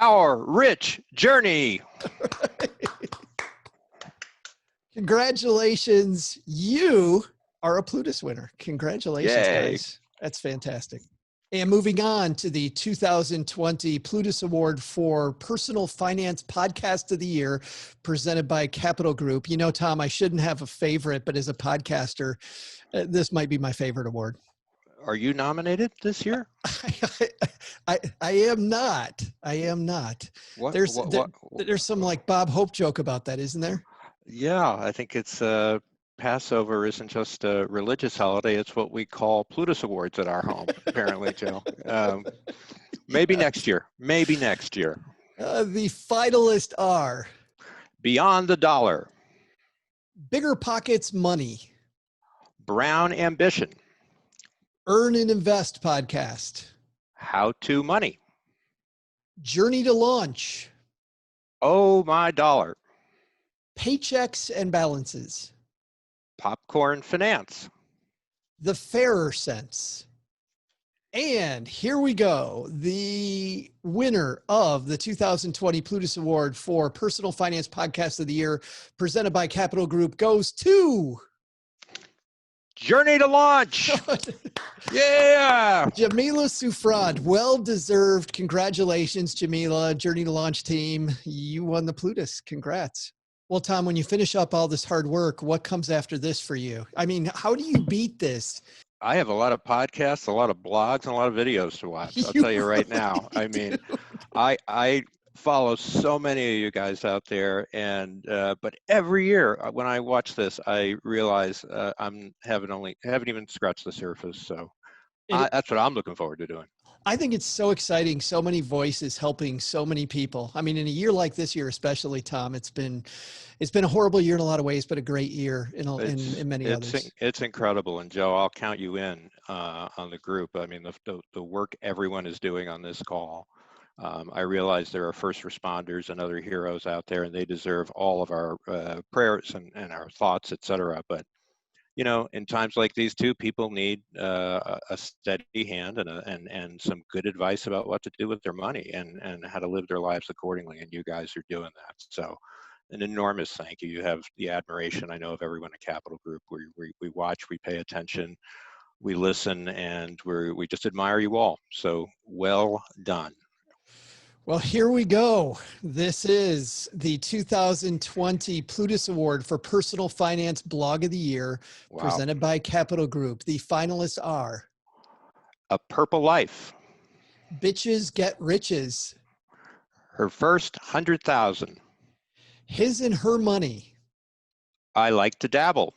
Our Rich Journey. Congratulations. You are a Plutus winner. Congratulations, Yay. guys. That's fantastic. And moving on to the 2020 Plutus Award for Personal Finance Podcast of the Year, presented by Capital Group. You know, Tom, I shouldn't have a favorite, but as a podcaster, this might be my favorite award. Are you nominated this year? I am not. I am not. There's some like Bob Hope joke about that, isn't there? Yeah, I think it's Passover isn't just a religious holiday. It's what we call Plutus Awards at our home, apparently, Joe. Maybe next year. Maybe next year. The finalists are Beyond the Dollar, Bigger Pockets Money, Brown Ambition, Earn and Invest Podcast, How to Money, Journey to Launch, Oh My Dollar, Paychecks and Balances, Popcorn Finance, The Fairer Sense. And here we go. The winner of the 2020 Plutus Award for Personal Finance Podcast of the Year, presented by Capital Group, goes to Journey to Launch. Yeah. Jamila Sufrad. Well-deserved. Congratulations, Jamila. Journey to Launch team. You won the Plutus. Congrats. Well, Tom, when you finish up all this hard work, what comes after this for you? I mean, how do you beat this? I have a lot of podcasts, a lot of blogs, and a lot of videos to watch. I'll tell you right now. I mean, I follow so many of you guys out there, and but every year when I watch this, I realize haven't even scratched the surface. So that's what I'm looking forward to doing. I think it's so exciting. So many voices helping so many people. I mean, in a year like this year, especially, Tom, it's been a horrible year in a lot of ways, but a great year in many others. It's incredible. And Joe, I'll count you in on the group. I mean, the work everyone is doing on this call. I realize there are first responders and other heroes out there, and they deserve all of our prayers and our thoughts, et cetera. But you know, in times like these too, people need a steady hand and some good advice about what to do with their money and how to live their lives accordingly. And you guys are doing that. So an enormous thank you. You have the admiration, I know, of everyone at Capital Group. We watch, we pay attention, we listen, and we just admire you all. So well done. Well, here we go. This is the 2020 Plutus Award for Personal Finance Blog of the Year, presented by Capital Group. The finalists are A Purple Life, Bitches Get Riches, Her First 100,000, His and Her Money, I Like to Dabble,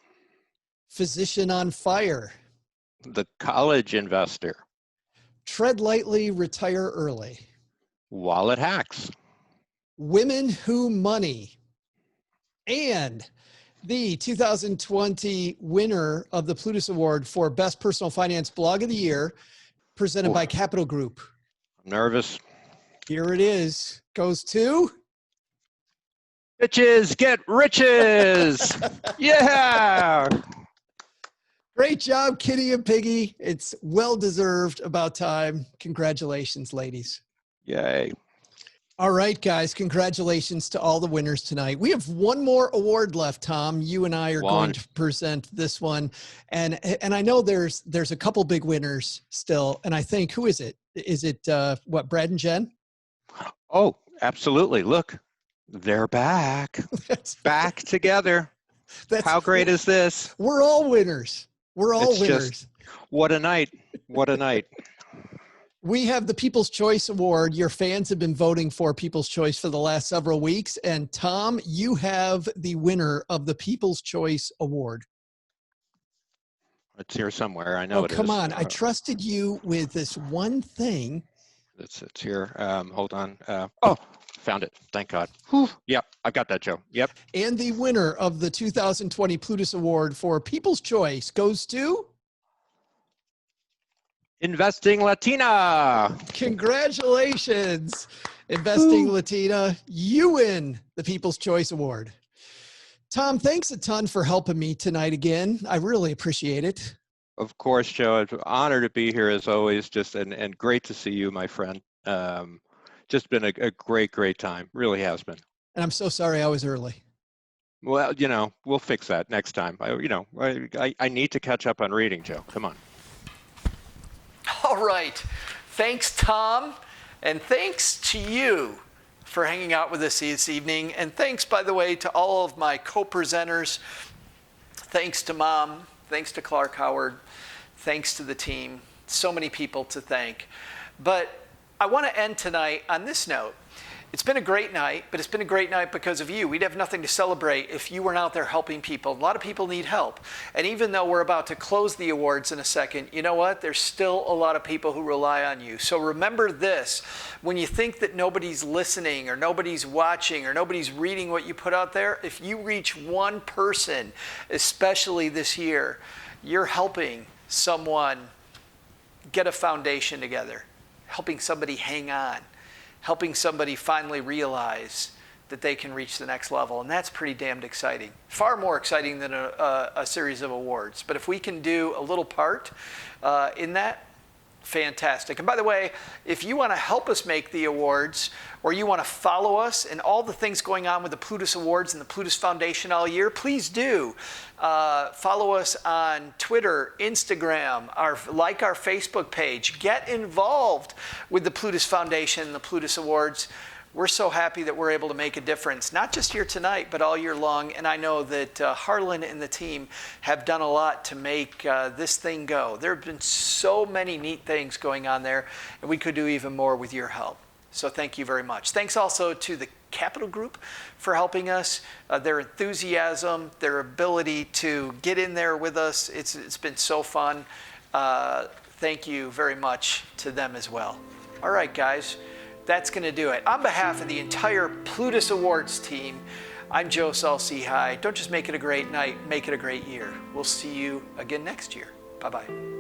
Physician on Fire, The College Investor, Tread Lightly, Retire Early, Wallet Hacks, Women Who Money, and the 2020 winner of the Plutus Award for Best Personal Finance Blog of the Year, presented by Capital Group. I'm nervous. Here it is. Goes to Bitches Get Riches. Yeah. Great job, Kitty and Piggy. It's well-deserved. About time. Congratulations, ladies. Yay. All right, guys, congratulations to all the winners tonight. We have one more award left, Tom. You and I are going to present this one. And I know there's a couple big winners still. And I think, who is it? Is it, Brad and Jen? Oh, absolutely. Look, they're back. Back together. How great is this? We're all winners. We're all winners. What a night. What a night. We have the People's Choice Award. Your fans have been voting for People's Choice for the last several weeks. And Tom, you have the winner of the People's Choice Award. It's here somewhere. I know it is. Oh, come on. I trusted you with this one thing. It's here. Hold on. Found it. Thank God. Yep, I got that, Joe. Yep. And the winner of the 2020 Plutus Award for People's Choice goes to... Investing Latina. Congratulations, Investing Latina. You win the People's Choice Award. Tom, thanks a ton for helping me tonight again. I really appreciate it. Of course, Joe. It's an honor to be here as always. And great to see you, my friend. Just been a great time. Really has been. And I'm so sorry I was early. Well, we'll fix that next time. I need to catch up on reading, Joe. Come on. All right. Thanks, Tom. And thanks to you for hanging out with us this evening. And thanks, by the way, to all of my co-presenters. Thanks to Mom. Thanks to Clark Howard. Thanks to the team. So many people to thank. But I want to end tonight on this note. It's been a great night, but it's been a great night because of you. We'd have nothing to celebrate if you weren't out there helping people. A lot of people need help. And even though we're about to close the awards in a second, you know what? There's still a lot of people who rely on you. So remember this. When you think that nobody's listening or nobody's watching or nobody's reading what you put out there, if you reach one person, especially this year, you're helping someone get a foundation together, helping somebody hang on, helping somebody finally realize that they can reach the next level. And that's pretty damned exciting. Far more exciting than a series of awards. But if we can do a little part in that, fantastic. And by the way, if you want to help us make the awards, or you want to follow us and all the things going on with the Plutus Awards and the Plutus Foundation all year, please do. Follow us on Twitter, Instagram, like our Facebook page. Get involved with the Plutus Foundation and the Plutus Awards. We're so happy that we're able to make a difference, not just here tonight, but all year long. And I know that Harlan and the team have done a lot to make this thing go. There have been so many neat things going on there, and we could do even more with your help. So thank you very much. Thanks also to the Capital Group for helping us, their enthusiasm, their ability to get in there with us. It's been so fun. Thank you very much to them as well. All right, guys. That's going to do it. On behalf of the entire Plutus Awards team, I'm Joe Saul-Sehy. Don't just make it a great night, make it a great year. We'll see you again next year. Bye-bye.